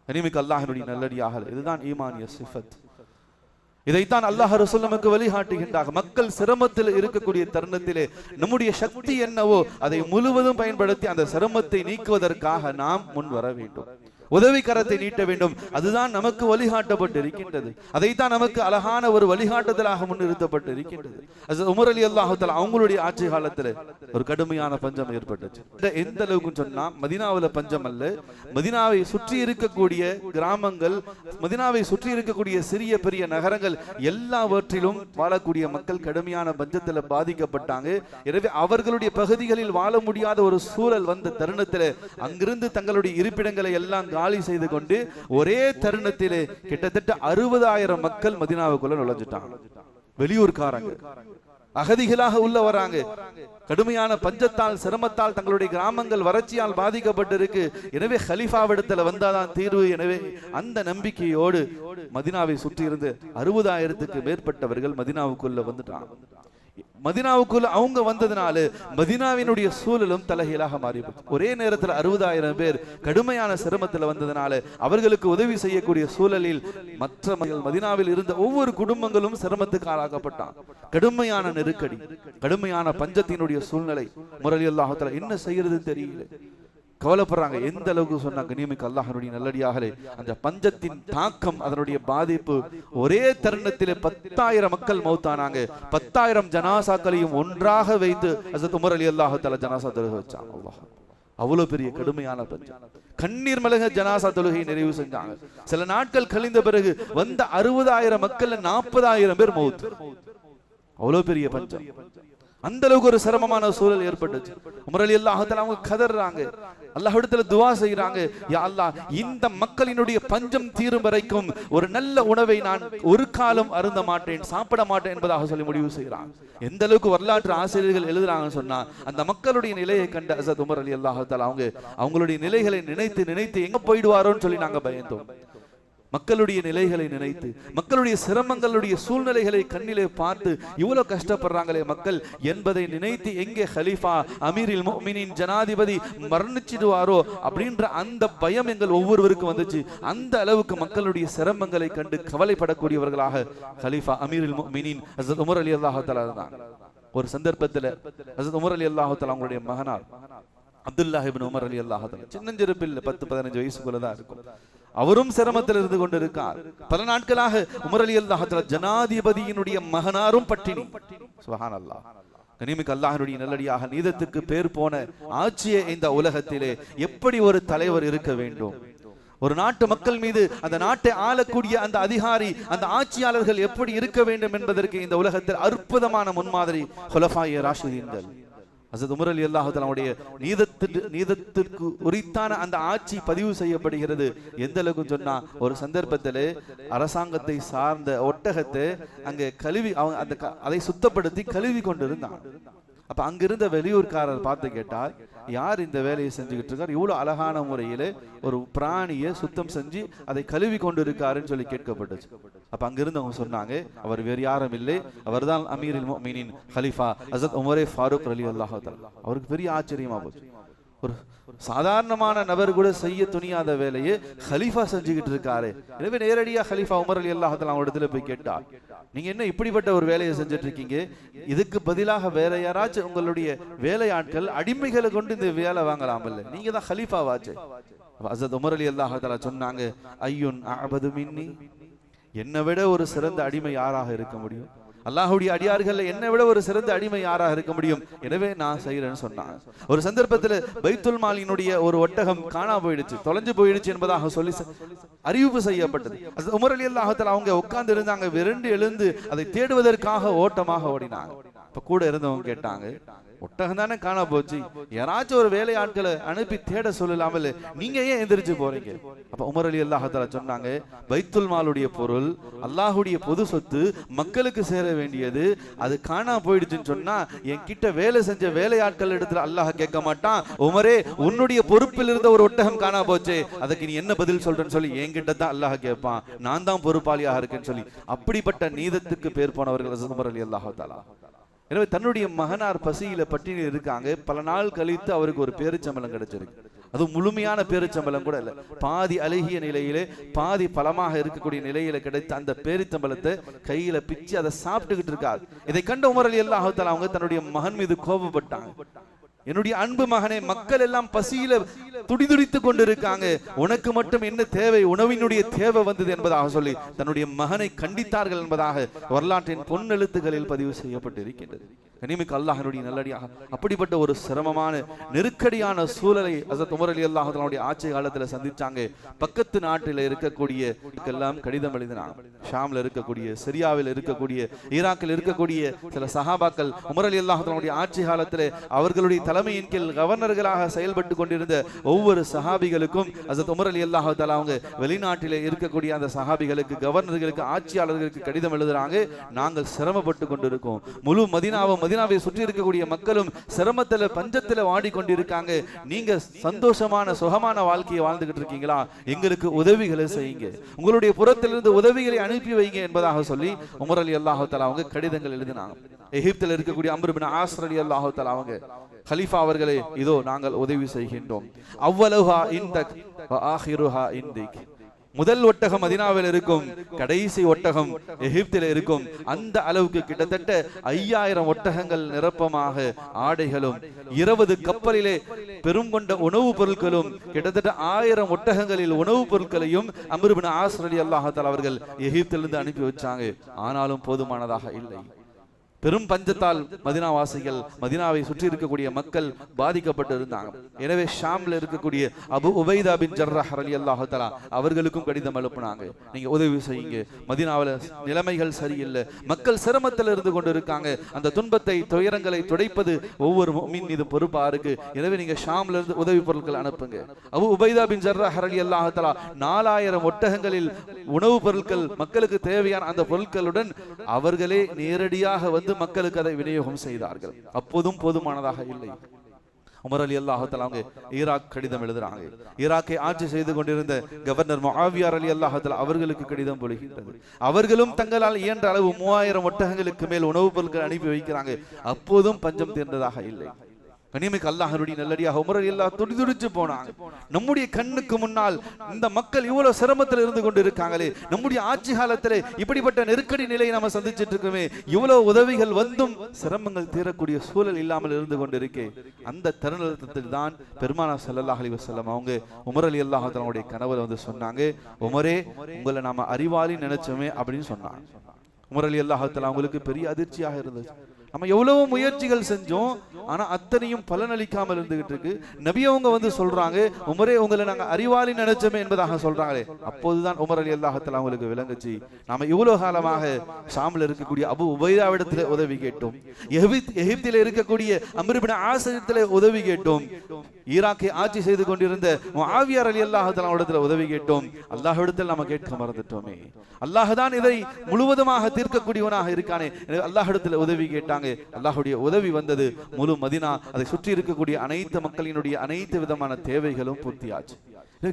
கனிமிக்க அல்லாஹ்வினுடைய நல்லடியார்களே, இதுதான் ஈமானிய சிஃபத். இதைத்தான் அல்லாஹ் ரசூல் நமக்கு வழிகாட்டுகின்றார். மக்கள் சிரமத்தில் இருக்கக்கூடிய தருணத்திலே நம்முடைய சக்தி என்னவோ அதை முழுவதும் பயன்படுத்தி அந்த சிரமத்தை நீக்குவதற்காக நாம் முன் வர வேண்டும், உதவி கரத்தை நீட்ட வேண்டும். அதுதான் நமக்கு வழிகாட்டப்பட்டு இருக்கின்றது. அதைத்தான் நமக்கு அழகான ஒரு வழிகாட்டுதலாக முன்னிறுத்தப்பட்டு இருக்கின்றது. உமர் ரலியல்லாஹு தஆலா அவங்களுடைய ஆட்சி காலத்துல ஒரு கடுமையான பஞ்சம் ஏற்பட்டுச்சு. எந்த அளவுக்கு சொன்னா, மதீனாவுல பஞ்சம் அல்ல, மதீனாவை சுற்றி இருக்கக்கூடிய கிராமங்கள், மதீனாவை சுற்றி இருக்கக்கூடிய சிறிய பெரிய நகரங்கள் எல்லாவற்றிலும் வாழக்கூடிய மக்கள் கடுமையான பஞ்சத்துல பாதிக்கப்பட்டாங்க. எனவே அவர்களுடைய பகுதிகளில் வாழ முடியாத ஒரு சூழல் வந்த தருணத்தில் அங்கிருந்து தங்களுடைய இருப்பிடங்களை எல்லாம் காலி செய்து கொண்டு ஒரே தருணத்திலே கிட்டத்தட்ட 60,000 மக்கள் மதீனாவுக்குள்ள நுழைஞ்சிட்டாங்க. வெளியூர்காரங்க அகதிகளாக உள்ள வராங்க. கடுமையான பஞ்சத்தால் சிரமத்தால் தங்களுடைய கிராமங்கள் வறட்சியால் பாதிக்கப்பட்டிருக்கு. எனவே ஹலீஃபாவிடத்துல வந்தாதான் தீர்வு. எனவே அந்த நம்பிக்கையோடு மதீனாவை சுற்றி இருந்து 60,000க்கு மேற்பட்டவர்கள் மதீனாவுக்குள்ள வந்துட்டாங்க. மதீனாவுக்குள்ள அவங்க வந்ததுனால மதீனாவினுடைய சூழலும் தலைகீழாக மாறிவிட்டது. ஒரே நேரத்தில் 60,000 பேர் கடுமையான சிரமத்தில் வந்ததுனால அவர்களுக்கு உதவி செய்யக்கூடிய சூழலில் மற்ற மதீனாவில் இருந்த ஒவ்வொரு குடும்பங்களும் சிரமத்துக்கு ஆளாக்கப்பட்டான். கடுமையான நெருக்கடி, கடுமையான பஞ்சத்தினுடைய சூழ்நிலை. உமர் ரலியல்லாஹு தஆலா என்ன செய்யறது தெரியல. கவலைப்படுறாங்க. எந்த அளவுக்கு சொன்னாங்க, கண்ணியமிக்க அல்லாஹ்வுடைய நல்லடியார்களே, அந்த பஞ்சத்தின் தாக்கம், அதனுடைய பாதிப்பு, ஒரே தருணத்திலே 10,000 மக்கள் மௌத்தானாங்க. 10,000 ஜனாசாக்களையும் ஒன்றாக வைத்து ஹஜ்ரத் உமர் ரலியல்லாஹு தஆலா ஜனாசா தொழுக வச்சாங்க. அல்லாஹ், அவ்வளவு பெரிய கடுமையான பஞ்சம். கண்ணீர் மல்க ஜனாசா தொழுகை நிறைவு செஞ்சாங்க. சில நாட்கள் கழிந்த பிறகு வந்த 60,000 மக்கள் 40,000 பேர் மௌத். அவ்வளவு பெரிய பஞ்சம். அந்த அளவுக்கு ஒரு சிரமமான சூழல் ஏற்பட்டுச்சு. உமர் ரலியல்லாஹு தஆலா அவங்க கதறாங்க, அல்லாஹ்விடத்துல துஆ செய்றாங்க, யா அல்லாஹ், இந்த மக்களினுடைய பஞ்சம் தீரும் வரைக்கும் ஒரு நல்ல உணவை நான் ஒரு காலம் அருந்த மாட்டேன், சாப்பிட மாட்டேன் என்பதாக சொல்லி முடிவு செய்றாங்க. எந்த அளவுக்கு வரலாற்று ஆசிரியர்கள் எழுதுறாங்கன்னு சொன்னா, அந்த மக்களுடைய நிலையை கண்ட ஹஜ்ரத் உமர் ரலியல்லாஹு தஆலா அவங்களுடைய நிலைகளை நினைத்து எங்க போயிடுவாரோன்னு சொல்லி நாங்க பயந்தோம். மக்களுடைய நிலைகளை நினைத்து, மக்களுடைய சிரமங்களுடைய சூழ்நிலைகளை கண்ணிலே பார்த்து இவ்வளவு கஷ்டப்படுறாங்களே மக்கள் என்பதை நினைத்து, எங்கே ஹலீஃபா அமீரில் முஃமினீன் ஜனாதிபதி மரணிச்சிடுவாரோ அப்படின்ற அந்த பயம் எங்கள் ஒவ்வொருவருக்கும் வந்துச்சு. அந்த அளவுக்கு மக்களுடைய சிரமங்களை கண்டு கவலைப்படக்கூடியவர்களாக ஹலீஃபா அமீரில் முஃமினீன் ஹஜ்ரத் உமர் ரலியல்லாஹு தஆலா இருந்தாங்க. ஒரு சந்தர்ப்பத்தில் ஹஜ்ரத் உமர் ரலியல்லாஹு தஆலா அவங்களுடைய மகனார் அப்துல்லாஹ் இப்னு உமர் ரலியல்லாஹு தஆலா சின்னஞ்சிறு பிள்ளை, 10-15 வயசுக்குள்ள தான் இருக்கும். அவரும் சிரமத்தில் இருந்து கொண்டிருக்கார். பல நாட்களாக உமர் ரலியல்லாஹு தஆலா ஜனாதிபதியினுடைய மகனாரும் பட்டினி. சுப்ஹானல்லாஹ். கண்ணியமிக்க அல்லாஹ்வுடைய நல்லடியாக, நீதத்துக்கு பேர் போன ஆட்சியே இந்த உலகத்திலே எப்படி ஒரு தலைவர் இருக்க வேண்டும், ஒரு நாட்டு மக்கள் மீது அந்த நாட்டை ஆளக்கூடிய அந்த அதிகாரி, அந்த ஆட்சியாளர்கள் எப்படி இருக்க வேண்டும் என்பதற்கு இந்த உலகத்தில் அற்புதமான முன்மாதிரி குலஃபாயே ராஷிதீன்கள். ஹஜ்ரத் உமர் ரலியல்லாஹு தஆலா உடைய நீதத்திற்கு உரித்தான அந்த ஆட்சி பதிவு செய்யப்படுகிறது. எந்த அளவுக்கு சொன்னா, ஒரு சந்தர்ப்பத்திலே அரசாங்கத்தை சார்ந்த ஒட்டகத்தை அங்கே கழுவி அதை சுத்தப்படுத்தி கழுவி கொண்டிருந்தான். அப்ப அங்கிருந்த வெளியூர்காரர் பார்த்து கேட்டார், யார் இந்த வேலையை செஞ்சுக்கிட்டு இருக்கார், இவ்வளவு அழகான முறையிலே ஒரு பிராணியை சுத்தம் செஞ்சு அதை கழுவி கொண்டு இருக்காருன்னு சொல்லி கேட்கப்பட்டுச்சு. அப்ப அங்கிருந்து அவங்க சொன்னாங்க, அவர் வேறு யாரும் இல்லை, அவர்தான் அமீருல் முஃமினீன் ஹலீஃபா ஹஜ்ரத் உமர் ஃபாரூக் ரலியல்லாஹு தஆலா. அவருக்கு பெரிய ஆச்சரியமா போச்சு. ஒரு சாதாரணமான நபர் கூட செய்ய துணியாத வேலையை ஹலீஃபா செஞ்சுக்கிட்டு இருக்காரு. எனவே நேரடியா ஹலீஃபா உமர் ரலியல்லாஹு தஆலா இடத்துல போய் கேட்டா, நீங்க என்ன இப்படிப்பட்ட ஒரு வேலையை செஞ்சுட்டு இருக்கீங்க, இதுக்கு பதிலாக வேற யாராச்சும் உங்களுடைய வேலையாட்கள் அடிமைகளை கொண்டு இந்த வேலை வாங்கலாம் இல்ல, நீங்க தான் ஹலீஃபாவாச்சு. ஹஜ்ரத் உமர் ரலியல்லாஹு தஆலா சொன்னாங்க, ஐயுன் அஅபது மின்னி, என்னை விட ஒரு சிறந்த அடிமை யாராக இருக்க முடியும், அல்லாஹ்வுடைய அடியார்கள் என்னை விட ஒரு சிறந்த அடிமை யாராக இருக்க முடியும், எனவே நான் செய்யறேன்னு சொன்னாங்க. ஒரு சந்தர்ப்பத்தில் பைத்துல் மாலினுடைய ஒரு ஒட்டகம் காணா போயிடுச்சு, தொலைஞ்சு போயிடுச்சு என்பதாக சொல்லி அறிவிப்பு செய்யப்பட்டது. உமர் ரலியல்லாஹு தஆலா அவங்க உட்கார்ந்து இருந்தாங்க, விரண்டு எழுந்து அதை தேடுவதற்காக ஓட்டமாக ஓடினாங்க. இப்ப கூட இருந்தவங்க கேட்டாங்க, ஒட்டகம் தானே காணா போச்சு, யாராச்சும் ஒரு வேலையாட்களை அனுப்பி தேட சொல்லலாமல் நீங்க ஏன் எந்திரிச்சு போறீங்க? அப்ப உமர் ரலியல்லாஹு தஆலா சொன்னாங்க, பைத்துல் மாலுடைய பொருள் அல்லாஹ்வுடைய பொது சொத்து, மக்களுக்கு சேர வேண்டியது, அது காணா போயிடுச்சுன்னு சொன்னா என்கிட்ட வேலை செஞ்ச வேலையாட்கள் இடத்துல அல்லாஹ் கேட்க மாட்டான், உமரே உன்னுடைய பொறுப்பில் இருந்த ஒரு ஒட்டகம் காணா போச்சே, அதுக்கு நீ என்ன பதில் சொல்றேன்னு சொல்லி என்கிட்ட தான் அல்லாஹ் கேட்பான், நான் தான் பொறுப்பாளியாக இருக்கேன்னு சொல்லி அப்படிப்பட்ட நீதத்துக்கு பேர் போனவர்கள் உமர் ரலியல்லாஹு தஆலா. எனவே தன்னுடைய மகனார் பசியில பட்டினியில் இருக்காங்க, பல நாள் கழித்து அவருக்கு ஒரு பேரிச்சம்பளம் கிடைச்சிருக்கு. அது முழுமையான பேரிச்சம்பளம் கூட இல்ல, பாதி அழகிய நிலையிலே பாதி பலமாக இருக்கக்கூடிய நிலையில கிடைத்த அந்த பேரிச்சம்பளத்தை கையில பிச்சு அதை சாப்பிட்டுக்கிட்டு இருக்கார். இதை கண்ட உமர் ரலியல்லாஹு தஆலா அவங்க தன்னுடைய மகன் மீது கோபப்பட்டாங்க. என்னுடைய அன்பு மகனே, மக்கள் எல்லாம் பசியில துடிதுடித்துக் கொண்டிருக்காங்க, உனக்கு மட்டும் என்ன தேவை, உணவினுடைய தேவை வந்தது என்பதாக சொல்லி தன்னுடைய மகனை கண்டித்தார்கள் என்பதாக வரலாற்றின் பொன்னெழுத்துகளில் பதிவு செய்யப்பட்டிருக்கின்றது. கனிமிக்க அல்லாஹ்வுடைய நல்லடியாக அப்படிப்பட்ட ஒரு சிரமமான நெருக்கடியான சூழலை ஹஜ்ரத் உமர் ரலியல்லாஹு தஆலாவுடைய ஆட்சி காலத்துல சந்திச்சாங்க. பக்கத்து நாட்டில் இருக்கக்கூடிய எல்லாம் கடிதம் எழுதினாங்க. ஷாம்ல இருக்கக்கூடிய, சிரியாவில் இருக்கக்கூடிய, ஈராக்கில் இருக்கக்கூடிய சில சஹாபாக்கள் உமர் ரலியல்லாஹு தஆலாவுடைய ஆட்சி காலத்தில் அவர்களுடைய தலைமையின் கீழ் கவர்னர்களாக செயல்பட்டு கொண்டிருந்த ஒவ்வொரு சஹாபிகளுக்கும் ஹஜ்ரத் உமர் ரலியல்லாஹு தஆலா அவங்க வெளிநாட்டிலே இருக்கக்கூடிய அந்த சஹாபிகளுக்கு, கவர்னர்களுக்கு, ஆட்சியாளர்களுக்கு கடிதம் எழுதுறாங்க, நாங்கள் சிரமப்பட்டு கொண்டிருக்கோம், முழு மதீனாவை சுற்றி இருக்கக்கூடிய மக்களும் சிரமத்துல பஞ்சத்துல வாடிக்கொண்டிருக்காங்க, நீங்க சந்தோஷமான சுகமான வாழ்க்கையை வாழ்ந்துகிட்டு இருக்கீங்களா, எங்களுக்கு உதவிகளை செய்யுங்க, உங்களுடைய புறத்திலிருந்து உதவிகளை அனுப்பி வைங்க என்பதாக சொல்லி உமர் ரலியல்லாஹு தஆலா அவங்க கடிதங்கள் எழுதினாங்க. எகிப்தில் இருக்கக்கூடிய அம்ர் இப்னு ஆஸ் ரலியல்லாஹு தஆலா அவங்க, கலீஃபா அவர்களே, இதோ நாங்கள் உதவி செய்கின்றோம், அவ்வலஹா இன்தக் வ ஆகிருஹா இன்திக், முதல் ஒட்டகம் மதீனாவில் இருக்கும், கடைசி ஒட்டகம் எகிப்தில் இருக்கும். அந்த அளவுக்கு கிட்டத்தட்ட 5000 ஒட்டகங்கள் நிரப்பமாக ஆடைகளும் 20 கப்பலிலே பெரும் கொண்ட உணவுப் பொருட்களும் கிட்டத்தட்ட 1000 ஒட்டகங்களில் உணவுப் பொருட்களையும் அம்ர் இப்னு ஆஸ் ரலியல்லாஹு தஆலா அவர்கள் எகிப்திலிருந்து அனுப்பி வச்சாங்க. ஆனாலும் போதுமானதாக இல்லை. பெரும் பஞ்சத்தால் மதீனாவாசிகள், மதீனாவை சுற்றி இருக்கக்கூடிய மக்கள் பாதிக்கப்பட்டு இருந்தாங்க. எனவே ஷாம்ல இருக்கக்கூடிய அபு உபைதா பின் ஜர்ராஹ் ரலியல்லாஹு தஆலா அவர்களுக்கும் கடிதம் அனுப்புனாங்க. நீங்க உதவி செய்யுங்க, மதீனாவில் நிலைமைகள் சரியில்லை, மக்கள் சிரமத்தில் இருந்து கொண்டு இருக்காங்க, அந்த துன்பத்தை துயரங்களை துடைப்பது ஒவ்வொரு முஃமின் மீது பொறுப்பா இருக்கு. எனவே நீங்க ஷாம்ல இருந்து உதவி பொருட்கள் அனுப்புங்க. அபு உபைதா பின் ஜர்ராஹ் ரலியல்லாஹு தஆலா 4000 ஒட்டகங்களில் உணவுப் பொருட்கள், மக்களுக்கு தேவையான அந்த பொருட்களுடன் அவர்களே நேரடியாக வந்து மக்களுக்கு அதை விநியோகம் செய்தார்கள். அப்போதும் போதுமானதாக இல்லை. உமர் ரலியல்லாஹு தஆலா அவங்க ஈராக் கடிதம் எழுதுறாங்க. ஈராக்கை ஆட்சி செய்து கொண்டிருந்த கவர்னர் முஆவியா ரலியல்லாஹு தஆலா அவர்களுக்கு கடிதம் பொழிகின்றது. அவர்களும் தங்களால் இயன்ற அளவு 3000 ஒட்டகங்களுக்கு மேல் உணவுப் பொருட்கள் அனுப்பி வைக்கிறாங்க. அப்போதும் பஞ்சம் தீர்ந்ததாக இல்லை. கனிமிக்கு அல்லாஹ்வுடைய நல்லடியாக உமர் ரலியல்லாஹு துடிதுடிச்சு போனாங்க. நம்முடைய கண்ணுக்கு முன்னால் இந்த மக்கள் இவ்வளவு சிரமத்தில் இருந்து கொண்டு இருக்காங்களே, நம்முடைய ஆட்சி காலத்திலே இப்படிப்பட்ட நெருக்கடி நிலையை நம்ம சந்திச்சிட்டு இருக்கோமே, இவ்வளவு உதவிகள் வந்தும் சிரமங்கள் தீரக்கூடிய சூழல் இல்லாமல் இருந்து கொண்டிருக்கே. அந்த தருணத்தில் தான் பெருமானார் ஸல்லல்லாஹு அலைஹி வஸல்லம் அவங்க உமர் ரலியல்லாஹு தஆலாவுடைய கனவுல வந்து சொன்னாங்க, உமரே உங்களை நாம அறிவாளி நினைச்சோமே அப்படின்னு சொன்னாங்க. உமர் ரலியல்லாஹு தஆலா அவங்களுக்கு பெரிய அதிர்ச்சியாக இருந்துச்சு. நம்ம எவ்வளவு முயற்சிகள் செஞ்சோம், ஆனா அத்தனையும் பலனளிக்காமல் இருந்துகிட்டு இருக்கு. நபி அவங்க வந்து சொல்றாங்க, உமரே உங்களை நாங்க அறிவாளி நினைச்சோமே என்பதாக சொல்றாங்களே. அப்போதுதான் உமர் ரலியல்லாஹு தஆலா அவங்களுக்கு விளங்குச்சு, நாம இவ்வளவு காலமாக ஷாம்ல இருக்கக்கூடிய அபு உபைதாவிடத்திலே உதவி கேட்டோம், எகிப்திலே இருக்கக்கூடிய அம்ர் இப்னு ஆஸ் இடத்திலே உதவி கேட்டோம், ஈராக்கை ஆட்சி செய்து கொண்டிருந்த முஆவியா ரலியல்லாஹு தஆலா இடத்திலே உதவி கேட்டோம், அல்லாஹ்விடத்தில் நாம கேட்க மறந்துட்டோமே. அல்லாஹ் தான் இதை முழுவதுமாக தீர்க்கக்கூடியவனாக இருக்கானே, அல்லாஹ்விடத்தில் உதவி கேட்டாங்க. அல்லாஹ்வுடைய உதவி வந்தது. முழு மதீனா, அதை சுற்றி இருக்கக்கூடிய அனைத்து மக்களினுடைய அனைத்து விதமான தேவைகளும் பூர்த்தியாச்சு.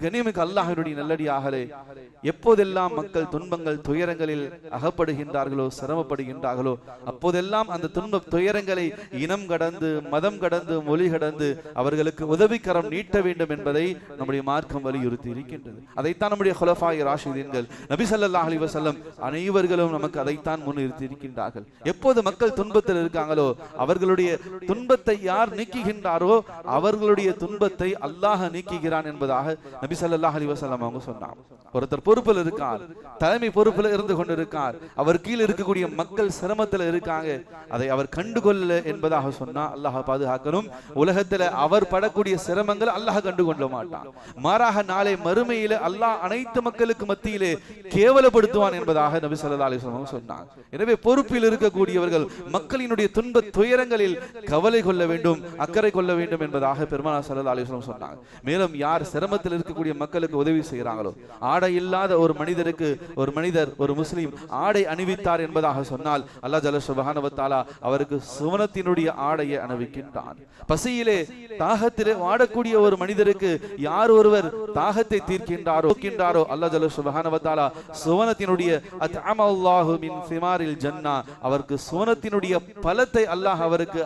கண்ணியமிக்க அல்லாஹ்வுடைய நல்லடியார்களே, எப்போதெல்லாம் மக்கள் துன்பங்கள் துயரங்களில் அகப்படுகின்றார்களோ, சிரமப்படுகின்றார்களோ, அப்போதெல்லாம் அந்த துன்ப துயரங்களை இனம் கடந்து, மதம் கடந்து, மொழி கடந்து அவர்களுக்கு உதவிக்கரம் நீட்ட வேண்டும் என்பதை நம்முடைய மார்க்கம் வலியுறுத்தி இருக்கின்றது. அதைத்தான் நம்முடைய குலஃபாய் ராஷிதீன்கள், நபி ஸல்லல்லாஹு அலைஹி வஸல்லம் அனைவர்களும் நமக்கு அதைத்தான் முன்னிறுத்தி இருக்கின்றார்கள். எப்போது மக்கள் துன்பத்தில் இருக்காங்களோ, அவர்களுடைய துன்பத்தை யார் நீக்குகின்றாரோ அவர்களுடைய துன்பத்தை அல்லாஹ் நீக்குகிறான் என்பதாக நபி ஸல்லல்லாஹு அலைஹி வஸல்லம் அவங்க சொன்னாங்க. ஒருத்தர் பொறுப்பில் இருக்கார், தலைமை பொறுப்பில் இருந்து கொண்டிருக்கார், அவர் கீழே இருக்கக்கூடிய மக்கள் சிரமத்தில் இருக்காங்க, அதை அவர் கண்டுகொள்ள என்பதாக சொன்னா அல்லாஹ் பாதுகாக்கணும். உலகத்துல அவர் படக்கூடிய சிரமங்கள் அல்லாஹ் கண்டுகொள்ள மாட்டான், மாறாக நாளை மறுமையில அல்லாஹ் அனைத்து மக்களுக்கு மத்தியிலே கேவலப்படுத்துவான் என்பதாக நபி ஸல்லல்லாஹு அலைஹி வஸல்லம் சொன்னாங்க. எனவே பொறுப்பில் இருக்கக்கூடியவர்கள் மக்களினுடைய துன்ப துயரங்களில் கவலை கொள்ள வேண்டும், அக்கறை கொள்ள வேண்டும் என்பதாக பெருமானார் ஸல்லல்லாஹு அலைஹி வஸல்லம் சொன்னாங்க. மேலும் யார் சிரமத்தில் இருக்கக்கூடிய மக்களுக்கு உதவி செய்கிறாங்களோ, ஆடை இல்லாத ஒரு மனிதருக்கு ஒரு முஸ்லிம் ஆடை அணிவித்தார் என்பதாக சொன்னால் அல்லாஹ் ஜல்ல சுப்ஹானஹு வ தஆலா அவருக்கு சுவனத்தினுடைய ஆடையை அணிவிக்கின்றான். பசியிலே தாகத்திலே வாடக்கூடிய ஒரு மனிதருக்கு யார் ஒருவர் தாகத்தை தீர்க்கின்றாரோ அல்லாஹ் ஜல்ல சுப்ஹானஹு வ தஆலா சுவனத்தினுடைய அத்அமல்லாஹு மின் சிமாரில் ஜன்னா, அவருக்கு சுவனத்தினுடைய பழத்தை அல்லாஹ் அவருக்கு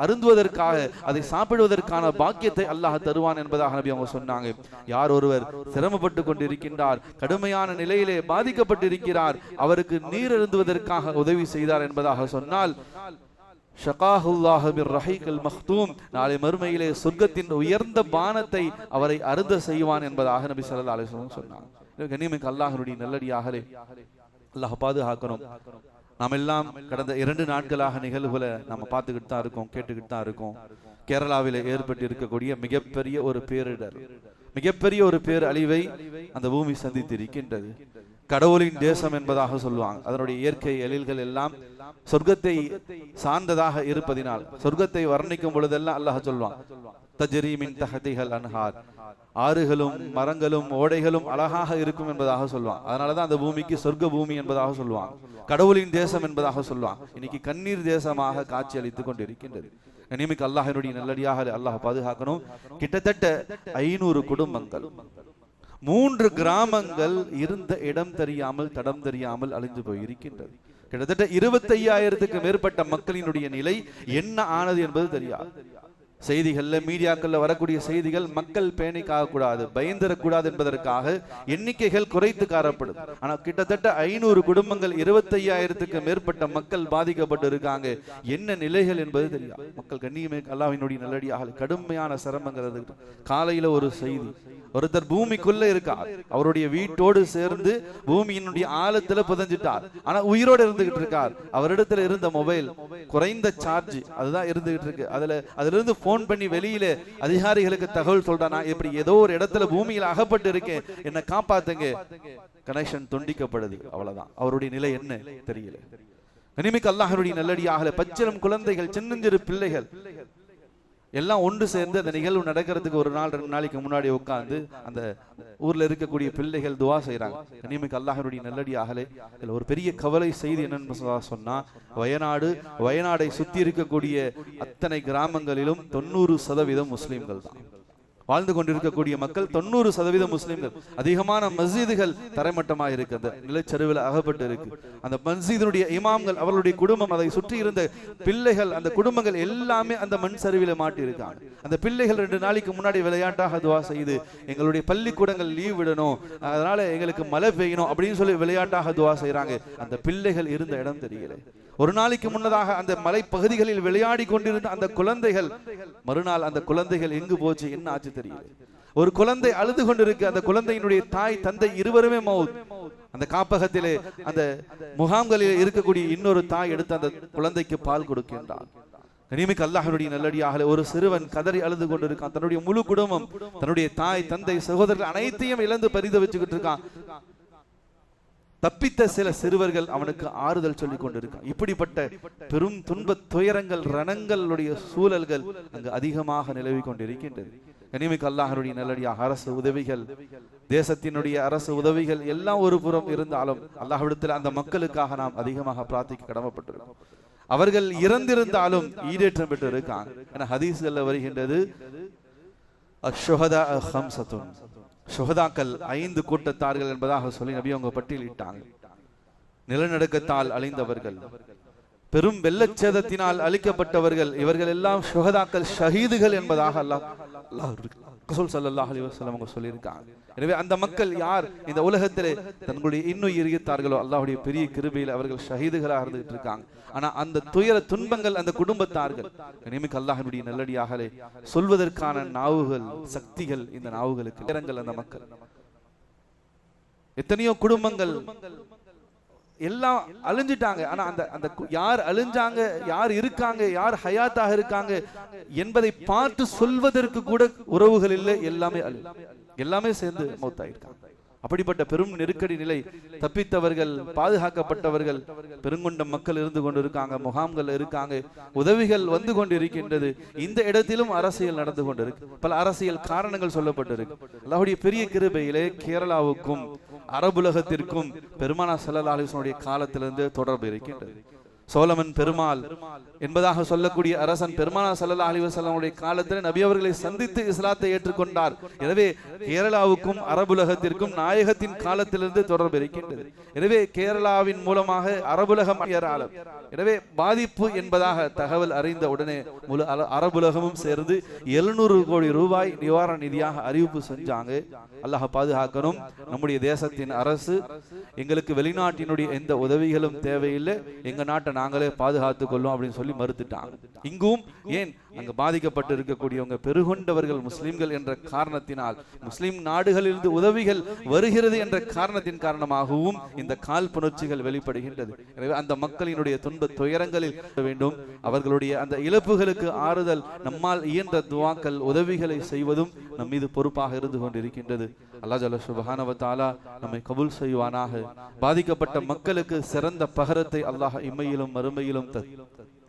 அருந்துவதற்காக, அதை சாப்பிடுவதற்கான பாக்கியத்தை அல்லாஹ் தருவான் என்பதாக நபி அவங்க சொன்னாங்க. யார் ஒருவர் சிரமப்பட்டு கொண்டிருக்கின்றார், கடுமையான நிலையிலே பாதிக்கப்பட்டிருக்கிறார், அவருக்கு நீர் அருந்துவதற்காக உதவி செய்தார் என்பதாக சொன்னால் ஷகாஹுல்லாஹு பிர் ரஹீகில் மக்தூம், நாளை மறுமையிலே சொர்க்கத்தின் உயர்ந்த பானத்தை அவரை அருந்த செய்வான் என்பதாக நபி ஸல்லல்லாஹு அலைஹி வஸல்லம் சொன்னாங்க. கண்ணியமிக்க அல்லாஹ்வுடைய நல்லடியார்களே, அல்லாஹ் பாதுகாக்கணும். நாம் எல்லாம் கடந்த 2 நாட்களாக நிகழ்வுகளை நம்ம பார்த்துக்கிட்டு தான் இருக்கோம், கேட்டுக்கிட்டு தான் இருக்கோம். கேரளாவில் ஏற்பட்டு இருக்கக்கூடிய மிகப்பெரிய ஒரு பேரிடர், மிகப்பெரிய ஒரு பேர் அழிவை அந்த பூமி சந்தித்திருக்கின்றது. கடவுளின் தேசம் என்பதாக சொல்லுவாங்க. அதனுடைய இயற்கை எழில்கள் எல்லாம் சொர்க்கத்தை சார்ந்ததாக இருப்பதினால் சொர்க்கத்தை வர்ணிக்கும் பொழுதெல்லாம் அல்லாஹ் சொல்வான், தஜ்ரி மின் தஹ்திஹல் அன்ஹார், ஆறுகளும் மரங்களும் ஓடைகளும் அழகாக இருக்கும் என்பதாக சொல்லுவான். அதனாலதான் அந்த பூமிக்கு சொர்க்க பூமி என்பதாக சொல்லுவாங்க, கடவுளின் தேசம் என்பதாக சொல்லுவாங்க. இன்னைக்கு கண்ணீர் தேசமாக காட்சி அளித்துக் கொண்டிருக்கின்றது. கண்ணியமிக்க அல்லாஹ்வுடைய நல்லடியாக அல்லாஹ் பாதுகாக்கணும். கிட்டத்தட்ட 500 குடும்பங்கள், 3 கிராமங்கள் இருந்த இடம் தெரியாமல் தடம் தெரியாமல் அழிந்து போயிருக்கின்றது. கிட்டத்தட்ட 25,000க்கு மேற்பட்ட மக்களினுடைய நிலை என்ன ஆனது என்பது தெரியாது. செய்திகள்ல மீடியாக்கள்ல வரக்கூடிய செய்திகள் மக்கள் பேனிக் ஆகக்கூடாது, பயந்துடக்கூடாது என்பதற்காக எண்ணிக்கைகள் குறைத்து காணப்படுது. ஆனா கிட்டத்தட்ட 500 குடும்பங்கள் 25,000க்கு மேற்பட்ட மக்கள் பாதிக்கப்பட்டு இருக்காங்க. என்ன நிலைகள் என்பது தெரியாது. மக்கள் கண்ணியமே அல்லாஹ்வினுடைய நல்லடியாக கடுமையான சிரமங்கள். காலையில ஒரு செய்தி, ஒருத்தர் பூமிக்குள்ள இருக்கார், அவருடைய வீட்டோடு சேர்ந்து பூமியினுடைய ஆழத்துல புதஞ்சிட்டார், ஆனா உயிரோடு இருந்துகிட்டு இருக்கார். அவரிடத்துல இருந்த மொபைல் குறைந்த சார்ஜ் அதுதான் இருந்துகிட்டு இருக்கு. அதுல இருந்து போன் பண்ணி வெளியில அதிகாரிகளுக்கு தகவல் சொல்றானா, இப்படி ஏதோ ஒரு இடத்துல பூமியில் அகப்பட்டு இருக்கேன், என்ன காப்பாத்துங்க. கனெக்ஷன் துண்டிக்கப்படுது. அவ்வளவுதான். அவருடைய நிலை என்ன தெரியல. கனிமிக்கு அல்லாஹ்வுடைய நல்லடியாக பச்சிளம் குழந்தைகள், சின்னஞ்சிறு பிள்ளைகள் எல்லாம் ஒன்று சேர்ந்து அந்த நிகழ்வு நடக்கிறதுக்கு ஒரு நாள் 2 நாளைக்கு முன்னாடி உட்கார்ந்து அந்த ஊர்ல இருக்கக்கூடிய பிள்ளைகள் துவா செய்யறாங்க. கனிமிக்கு அல்லாஹ்வுடைய நல்லடியாகலே இதுல ஒரு பெரிய கவலை செய்தி என்னன்னு சொன்னா, வயநாடை சுத்தி இருக்கக்கூடிய அத்தனை கிராமங்களிலும் 90% முஸ்லிம்கள் தான் வாழ்ந்து கொண்டிருக்கக்கூடிய மக்கள். 90% முஸ்லிம்கள். அதிகமான மஸ்ஜிதுகள் தரைமட்டமாக இருக்கிறது, நிலச்சரிவில் அகப்பட்டு இருக்கு. அந்த மஸ்ஜிதினுடைய இமாம்கள், அவர்களுடைய குடும்பம், அதை சுற்றி இருந்த பிள்ளைகள், அந்த குடும்பங்கள் எல்லாமே அந்த மண் சரிவில மாட்டி இருக்காங்க. அந்த பிள்ளைகள் 2 நாளைக்கு முன்னாடி விளையாட்டாக துவா செய்து, எங்களுடைய பள்ளிக்கூடங்கள் லீவ் விடணும், அதனால எங்களுக்கு மழை பெய்யணும் அப்படின்னு சொல்லி விளையாட்டாக துவா செய்யறாங்க. அந்த பிள்ளைகள் இருந்த இடம் தெரியல. ஒரு நாளைக்கு முன்னதாக அந்த மலை பகுதிகளில் விளையாடி கொண்டிருந்த அந்த குழந்தைகள், மறுநாள் அந்த குழந்தைகள் எங்கு போச்சு, என்ன ஆச்சு தெரியல. ஒரு குழந்தை அழுது கொண்டிருக்கு. அந்த குழந்தையினுடைய தாய் தந்தை இருவருமே மௌத். அந்த காப்பகத்திலே, அந்த முகாம்களில் இருக்கக்கூடிய இன்னொரு தாய் எடுத்து அந்த குழந்தைக்கு பால் கொடுக்கின்றார். கனிமிக்கு அல்லாஹ்வுடைய நல்லடியாக ஒரு சிறுவன் கதறி அழுது கொண்டிருக்கான். தன்னுடைய முழு குடும்பம், தன்னுடைய தாய் தந்தை சகோதரர்கள் அனைத்தையும் இழந்து பரித வச்சுக்கிட்டு இருக்கான். தப்பித்த சில சிறுவர்கள் அவனுக்கு ஆறுதல் சொல்லிக் கொண்டிருக்கான். இப்படிப்பட்ட பெரும் துன்ப துயரங்கள், ரணங்களுடைய சூழல்கள் அங்கு அதிகமாக நிலவி கொண்டிருக்கின்றது. கனிமிக்கு அல்லாஹ்வுடைய நல்லடியாக அரசு உதவிகள், தேசத்தினுடைய அரசு உதவிகள் எல்லாம் ஒரு புறம் இருந்தாலும் அல்லாஹ்விடத்தில் அந்த மக்களுக்காக நாம் அதிகமாக பிரார்த்திக்க கடமைப்பட்டிருக்கோம். அவர்கள் இறந்திருந்தாலும் ஈடேற்றம் பெற்று இருக்காங்க. என ஹதீஸ்கள்ல வருகின்றது, அஷ்ஷுஹதா ஹம்ஸத்துன், சுஹதாக்கள் 5 கூட்டத்தார்கள் என்பதாக சொல்லி நபி அவங்க பட்டியலிட்டாங்க. நிலநடுக்கத்தால் அழிந்தவர்கள், பெரும் வெள்ளச்சேதத்தினால் அழிக்கப்பட்டவர்கள், இவர்கள் எல்லாம் சுஹதாக்கள், ஷஹீதுகள் என்பதாக அல்லாஹ் ரசூல் ஸல்லல்லாஹு அலைஹி வஸல்லம் அவங்க சொல்லியிருக்காங்க. எனவே அந்த மக்கள் யார் இந்த உலகத்திலே தங்களுடைய இன்னுயிர் ஈர்த்தார்களோ அல்லாஹ்வுடைய பெரிய கிருபையில் அவர்கள் ஷஹீதுகளாக இருந்துட்டு இருக்காங்க. ஆனா அந்த துயர துன்பங்கள் அந்த குடும்பத்தார்கள், கனிமிக்கு அல்லாஹ்வுடைய நல்லடியாகலே சொல்வதற்கான நாவுகள், சக்திகள் இந்த நாவுகளுக்கு நேரங்கள். அந்த மக்கள் எத்தனையோ குடும்பங்கள் எல்லாம் அழிஞ்சிட்டாங்க. ஆனா அந்த யார் அழிஞ்சாங்க, யார் இருக்காங்க, யார் ஹயாத்தாக இருக்காங்க என்பதை பார்த்து சொல்வதற்கு கூட உறவுகள் இல்லை. எல்லாமே சேர்ந்து மௌத்தாயிருக்காங்க. அப்படிப்பட்ட பெரும் நெருக்கடி நிலை. தப்பித்தவர்கள், பாதுகாக்கப்பட்டவர்கள் பெருங்கொண்ட மக்கள் இருந்து கொண்டிருக்காங்க, முகாம்கள் இருக்காங்க, உதவிகள் வந்து கொண்டிருக்கின்றது. இந்த இடத்திலும் அரசியல் நடந்து கொண்டிருக்கு. பல அரசியல் காரணங்கள் சொல்லப்பட்டிருக்கு. அல்லாஹ்வுடைய பெரிய கிருபையிலே கேரளாவுக்கும் அரபுலகத்திற்கும் பெருமானார் ஸல்லல்லாஹு அலைஹி வஸல்லம் காலத்திலிருந்து தொடர்பு இருக்கின்றது. சோலமன் பெருமாள் என்பதாக சொல்லக்கூடிய அரசன் பெருமானார் ஸல்லல்லாஹு அலைஹி வஸல்லம் காலத்தில் நபி அவர்களை சந்தித்து இஸ்லாத்தை ஏற்றுக்கொண்டார். எனவே கேரளாவுக்கும் அரபுலகத்திற்கும் நாயகத்தின் காலத்திலிருந்து தொடர்பு இருக்கின்றது. எனவே கேரளாவின் மூலமாக அரபுலகம் ஏராளம். எனவே பாதிப்பு என்பதாக தகவல் அறிந்த உடனே முழு அரபுலகமும் சேர்ந்து 700 கோடி ரூபாய் நிவாரண நிதியாக அறிவிப்பு செஞ்சாங்க. அல்லாஹ் பாதுகாக்கணும். நம்முடைய தேசத்தின் அரசு எங்களுக்கு வெளிநாட்டினுடைய எந்த உதவிகளும் தேவையில்லை, எங்க நாட்டை நாங்களே பாதுகாத்துக் கொள்ளும் அப்படின்னு சொல்லி மறுத்துட்டாங்க. இங்கும் ஏன் அங்கு பாதிக்கப்பட்டு இருக்கக்கூடியவங்க பெருகொண்டவர்கள் முஸ்லிம்கள் என்ற காரணத்தினால், முஸ்லிம் நாடுகளிலிருந்து உதவிகள் வருகிறது என்ற காரணத்தின் காரணமாகவும் இந்த காழ்ப்புணர்ச்சிகள் வெளிப்படுகின்றது. எனவே அந்த மக்களினுடைய துன்ப துயரங்களில் வேண்டும். அவர்களுடைய அந்த இழப்புகளுக்கு ஆறுதல், நம்மால் இயன்ற துவாக்கள், உதவிகளை செய்வதும் நம் மீது பொறுப்பாக இருந்து கொண்டிருக்கின்றது. அல்லாஹ் ஜல்ல சுப்ஹானஹு வ தஆலா நம்மை கபூல் செய்வானாக. பாதிக்கப்பட்ட மக்களுக்கு சிறந்த பகரத்தை அல்லாஹ் இம்மையிலும் மறுமையிலும்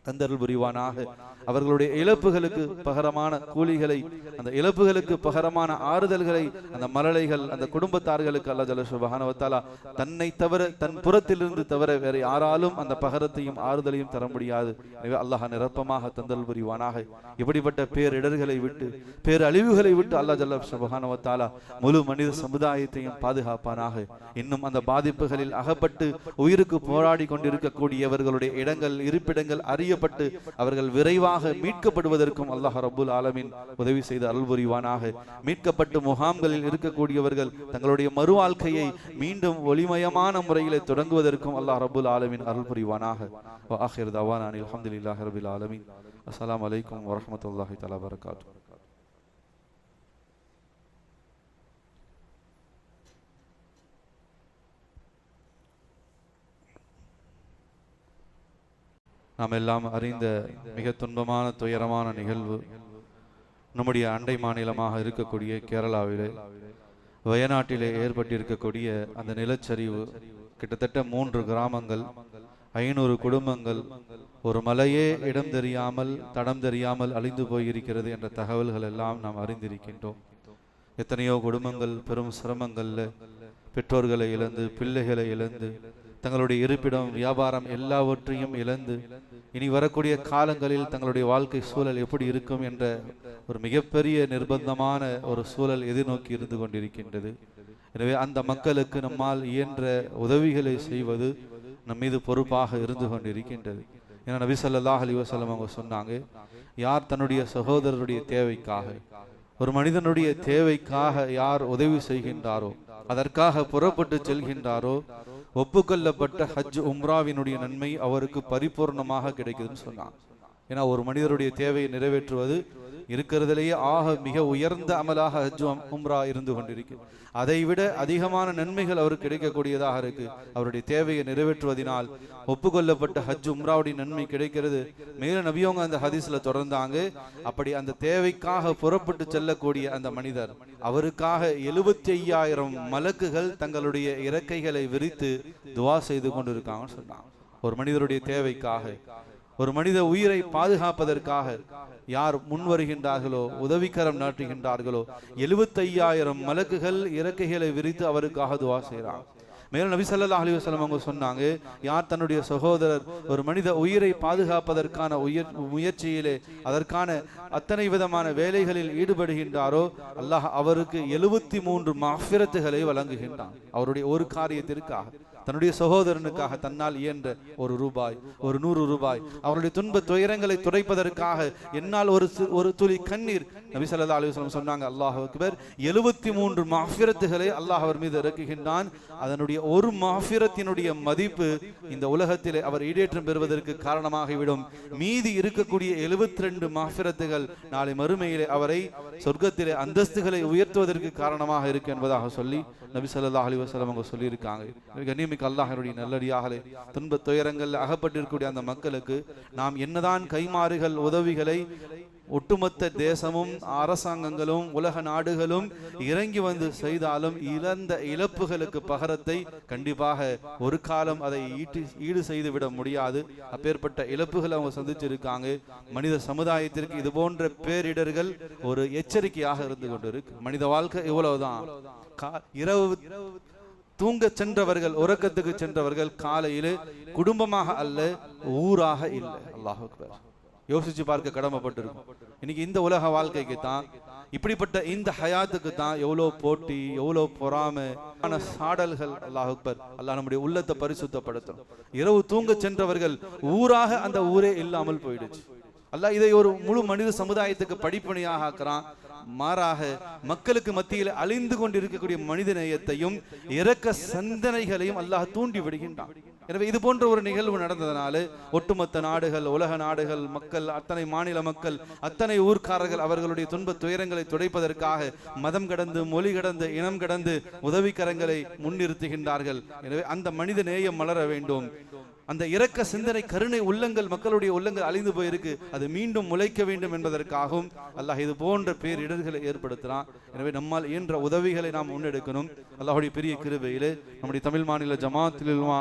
தந்தருள் புரிவானாக. அவர்களுடைய இழப்புகளுக்கு பகரமான கூலிகளை, அந்த இழப்புகளுக்கு பகரமான ஆறுதல்களை அந்த மலலைகள், அந்த குடும்பத்தார்களுக்கு அல்லாஹ் ஜல்ல சுப்ஹானஹு வ தஆலா தன்னை தவிர, தன் புறத்திலிருந்து தவிர வேறு யாராலும் அந்த பகரத்தையும் ஆறுதலையும் தர முடியாது. எனவே அல்லாஹ் நிரப்பமாக தந்தருள் புரிவானாக. இப்படிப்பட்ட பேரிடர்களை விட்டு, பேரழிவுகளை விட்டு அல்லாஹ் ஜல்ல சுப்ஹானஹு வ தஆலா முழு மனித சமுதாயத்தையும் பாதுகாப்பானாக. இன்னும் அந்த பாதிப்புகளில் அகப்பட்டு உயிருக்கு போராடி கொண்டிருக்கக்கூடியவர்களுடைய இடங்கள், இருப்பிடங்கள் அறிய அறியப்பட்டு அவர்கள் விரைவாக மீட்கப்படுவதற்கும் அல்லாஹ் ரப்புல் ஆலமீன் உதவி செய்து அருள் புரிவானாக. மீட்கப்பட்டு முகாம்களில் இருக்கக்கூடியவர்கள் தங்களுடைய மறுவாழ்க்கையை மீண்டும் ஒளிமயமான முறையிலே தொடங்குவதற்கும் அல்லாஹ் ரப்புல் ஆலமீன் அருள் புரிவானாக. வ ஆகிரு தவானா அல்ஹம்துலில்லாஹி ரப்பில் ஆலமீன். அஸ்ஸலாமு அலைக்கும் வரஹ்மத்துல்லாஹி தஆலா வபரகாத்துஹு. நாம் எல்லாம் அறிந்த மிக துன்பமான துயரமான நிகழ்வு நம்முடைய அண்டை மாநிலமாக இருக்கக்கூடிய கேரளாவிலே வயநாட்டிலே ஏற்பட்டிருக்கக்கூடிய அந்த நிலச்சரிவு. கிட்டத்தட்ட 3 கிராமங்கள், 500 குடும்பங்கள், ஒரு மலையே இடம் தெரியாமல் தடம் தெரியாமல் அழிந்து போயிருக்கிறது என்ற தகவல்கள் எல்லாம் நாம் அறிந்திருக்கின்றோம். எத்தனையோ குடும்பங்கள் பெரும் சிரமங்கள்ல பெற்றோர்களை இழந்து, பிள்ளைகளை இழந்து, தங்களுடைய இருப்பிடம், வியாபாரம் எல்லாவற்றையும் இழந்து இனி வரக்கூடிய காலங்களில் தங்களுடைய வாழ்க்கை சூழல் எப்படி இருக்கும் என்ற ஒரு மிகப்பெரிய நிர்பந்தமான ஒரு சூழல் எதிர்நோக்கி இருந்து கொண்டிருக்கின்றது. எனவே அந்த மக்களுக்கு நம்மால் இயன்ற உதவிகளை செய்வது நம் மீது பொறுப்பாக இருந்து கொண்டிருக்கின்றது. ஏன்னா நபி ஸல்லல்லாஹு அலைஹி வஸல்லம் அவங்க சொன்னாங்க, யார் தன்னுடைய சகோதரருடைய தேவைக்காக, ஒரு மனிதனுடைய தேவைக்காக யார் உதவி செய்கின்றாரோ, அதற்காக புறப்பட்டு செல்கின்றாரோ, ஒப்புக்கொள்ளப்பட்ட ஹஜ் உம்ராவினுடைய நன்மை அவருக்கு பரிபூர்ணமாக கிடைக்குதுன்னு சொன்னாங்க. ஏன்னா ஒரு மனிதருடைய தேவையை நிறைவேற்றுவது இருக்கிறதுலேயே ஆக மிக உயர்ந்த அமலாக ஹஜ் உம்ரா இருந்து கொண்டிருக்கு. அதை விட அதிகமான நன்மைகள் அவருக்கு கிடைக்கக்கூடியதாக இருக்கு. அவருடைய தேவையை நிறைவேற்றுவதனால் ஒப்புக்கொள்ளப்பட்ட ஹஜ் உம்ராவுடைய நன்மை கிடைக்கிறது. மேலும் நபியவங்க அந்த ஹதீஸ்ல தொடர்ந்தாங்க, அப்படி அந்த தேவைக்காக புறப்பட்டு செல்லக்கூடிய அந்த மனிதர், அவருக்காக 75,000 மலக்குகள் தங்களுடைய இறக்கைகளை விரித்து துவா செய்து கொண்டிருக்காங்கன்னு சொன்னாங்க. ஒரு மனிதருடைய தேவைக்காக, ஒரு மனித உயிரை பாதுகாப்பதற்காக யார் முன் வருகின்றார்களோ, உதவிக்கரம் நாட்டுகின்றார்களோ, 75,000 மலக்குகள் இறக்கைகளை விரித்து அவருக்காக துவா செய்கிறாங்க. மேலும் நபி ஸல்லல்லாஹு அலைஹி வஸல்லம் அவங்க சொன்னாங்க, யார் தன்னுடைய சகோதரர் ஒரு மனித உயிரை பாதுகாப்பதற்கான முயற்சியிலே அதற்கான அத்தனை விதமான வேலைகளில் ஈடுபடுகின்றாரோ, அல்லாஹ் அவருக்கு 73 மஃபிரத்துகளை வழங்குகின்றான். அவருடைய ஒரு காரியத்திற்காக, தன்னுடைய சகோதரனுக்காக தன்னால் இயன்ற 1 ரூபாய், ஒரு 100 ரூபாய், அவருடைய துன்ப துயரங்களை துடைப்பதற்காக என்னால் ஒரு துளி கண்ணீர், நபி ஸல்லல்லாஹு அலைஹி வஸல்லம் சொன்னாங்க, அல்லாஹ் அக்பர், 73 மஃபிரத்துகளை அல்லாஹ் அவர் மீது இறக்குகின்றான். அதனுடைய ஒரு மஃபிரத்தினுடைய மதிப்பு இந்த உலகத்திலே அவர் ஈடேற்றம் பெறுவதற்கு காரணமாகிவிடும். மீதி இருக்கக்கூடிய 72 மஃபிரத்துகள் நாளை மறுமையிலே அவரை சொர்க்கத்திலே அந்தஸ்துகளை உயர்த்துவதற்கு காரணமாக இருக்கு என்பதாக சொல்லி நபி ஸல்லல்லாஹு அலைஹி வஸல்லம் அவங்க சொல்லியிருக்காங்க. கண்ணியமிக்க அல்லாஹ்வுடைய நல்லடியார்களே, துன்ப துயரங்கள் அகப்பட்டிருக்கக்கூடிய அந்த மக்களுக்கு நாம் என்னதான் கைமாறுகள் உதவிகளை ஒட்டுமொத்த தேசமும் அரசாங்கங்களும் உலக நாடுகளும் இறங்கி வந்து செய்தாலும் இழந்த இழப்புகளுக்கு பகரத்தை கண்டிப்பாக ஒரு காலம் அதை ஈடு செய்து விட முடியாது. அப்பேற்பட்ட இழப்புகள் அவங்க சந்திச்சிருக்காங்க. மனித சமுதாயத்திற்கு இது போன்ற பேரிடர்கள் ஒரு எச்சரிக்கையாக இருந்து கொண்டிருக்கு. மனித வாழ்க்கை இவ்வளவுதான். இரவு தூங்க சென்றவர்கள், உறக்கத்துக்கு சென்றவர்கள் காலையிலே குடும்பமாக அல்ல, ஊராக இல்லை. அல்லாஹ் அக்பர். யோசிச்சு பார்க்க கடமைப்பட்டிருக்கும். இன்னைக்கு இந்த உலக வாழ்க்கைக்கு தான், இப்படிப்பட்ட இந்த ஹயாத்துக்கு தான் எவ்வளோ போட்டி, எவ்வளோ பொறாமை, சாடல்கள். அல்லாஹ் அக்பர். அல்லாஹ் நம்முடைய உள்ளத்தை பரிசுத்தப்படுத்தும். இரவு தூங்க சென்றவர்கள் ஊராக அந்த ஊரே இல்லாமல் போயிடுச்சு. அல்லாஹ் இதை ஒரு முழு மனித சமுதாயத்துக்கு படிப்பணியாக ஆக்குறான். மாறாக மக்களுக்கு மத்தியில் அழிந்து கொண்டிருக்கக்கூடிய மனித நேயத்தையும் இரக்க சிந்தனைகளையும் அல்லாஹ் தூண்டி விடுகின்றான். எனவே இது போன்ற ஒரு நிகழ்வு நடந்ததனால ஒட்டுமொத்த நாடுகள், உலக நாடுகள், மக்கள், அத்தனை மாநில மக்கள், அத்தனை ஊர்க்காரர்கள் அவர்களுடைய துன்ப துயரங்களை துடைப்பதற்காக மதம் கடந்து, மொழி கடந்து, இனம் கடந்து உதவிக்கரங்களை முன்னிறுத்துகின்றார்கள். எனவே அந்த மனித நேயம் மலர வேண்டும். அந்த இரக்க சிந்தனை, கருணை உள்ளங்கள், மக்களுடைய உள்ளங்கள் அழிந்து போயிருக்கு, அது மீண்டும் முளைக்க வேண்டும் என்பதற்காகவும் அல்லாஹ் இது போன்ற பேரிடர்களை ஏற்படுத்துகிறான். எனவே நம்மால் இயன்ற உதவிகளை நாம் முன்னெடுக்கணும். அல்லாஹுடைய பெரிய கிருபையிலே நம்முடைய தமிழ் மாநில ஜமாஅத்துல் உலமா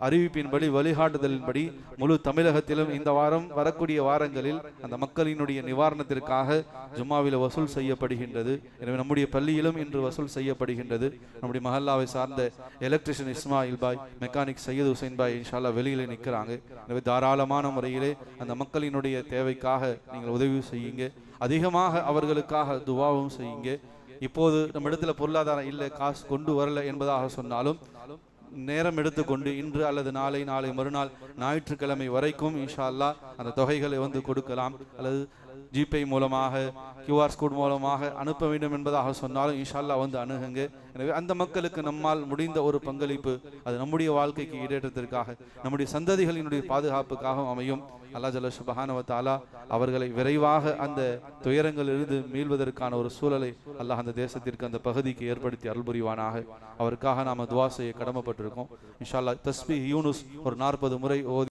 அறிவிப்பின்படி, வழிகாட்டுதலின்படி முழு தமிழகத்திலும் இந்த வாரம், வரக்கூடிய வாரங்களில் அந்த மக்களினுடைய நிவாரணத்திற்காக ஜும்மாவில் வசூல் செய்யப்படுகின்றது. எனவே நம்முடைய பள்ளியிலும் இன்று வசூல் செய்யப்படுகின்றது. நம்முடைய மஹல்லாவை சார்ந்த எலக்ட்ரிஷியன் இஸ்மாயில் பாய், மெக்கானிக் சையது ஹுசைன் பாய் இன்ஷால்லா வெளியிலே நிற்கிறாங்க. எனவே தாராளமான முறையிலே அந்த மக்களினுடைய தேவைக்காக நீங்கள் உதவி செய்யுங்க. அதிகமாக அவர்களுக்காக துவாவும் செய்யுங்க. இப்போது நம்ம இடத்துல பொருளாதாரம் இல்லை, காசு கொண்டு வரல என்பதாக சொன்னாலும் நேரம் எடுத்துக்கொண்டு இன்று அல்லது நாளை மறுநாள் ஞாயிற்றுக்கிழமை வரைக்கும் இன்ஷா அல்லாஹ் அந்த தொகைகளை வந்து கொடுக்கலாம், அல்லது ஜிபே மூலமாக கியூஆர் கோட் மூலமாக அனுப்ப வேண்டும் என்பதாக சொன்னாலும் இன்ஷா அல்லாஹ் வந்து அணுகுங்க. எனவே அந்த மக்களுக்கு நம்மால் முடிந்த ஒரு பங்களிப்பு அது நம்முடைய வாழ்க்கைக்கு ஈடேற்றத்திற்காக, நம்முடைய சந்ததிகளினுடைய பாதுகாப்புக்காக அமையும். அல்லாஹ் ஜல்ல சுப்ஹானஹு வ தஆலா அவர்களை விரைவாக அந்த துயரங்களிலிருந்து மீள்வதற்கான ஒரு சூழலை அல்லாஹ் அந்த தேசத்திற்கு, அந்த பகுதிக்கு ஏற்படுத்தி அருள் புரிவானாக. அவருக்காக நாம துஆ செய்ய கடமைப்பட்டிருக்கோம். இன்ஷா அல்லாஹ் தஸ்பீஹ் யூனுஸ் ஒரு 40 முறை ஓதி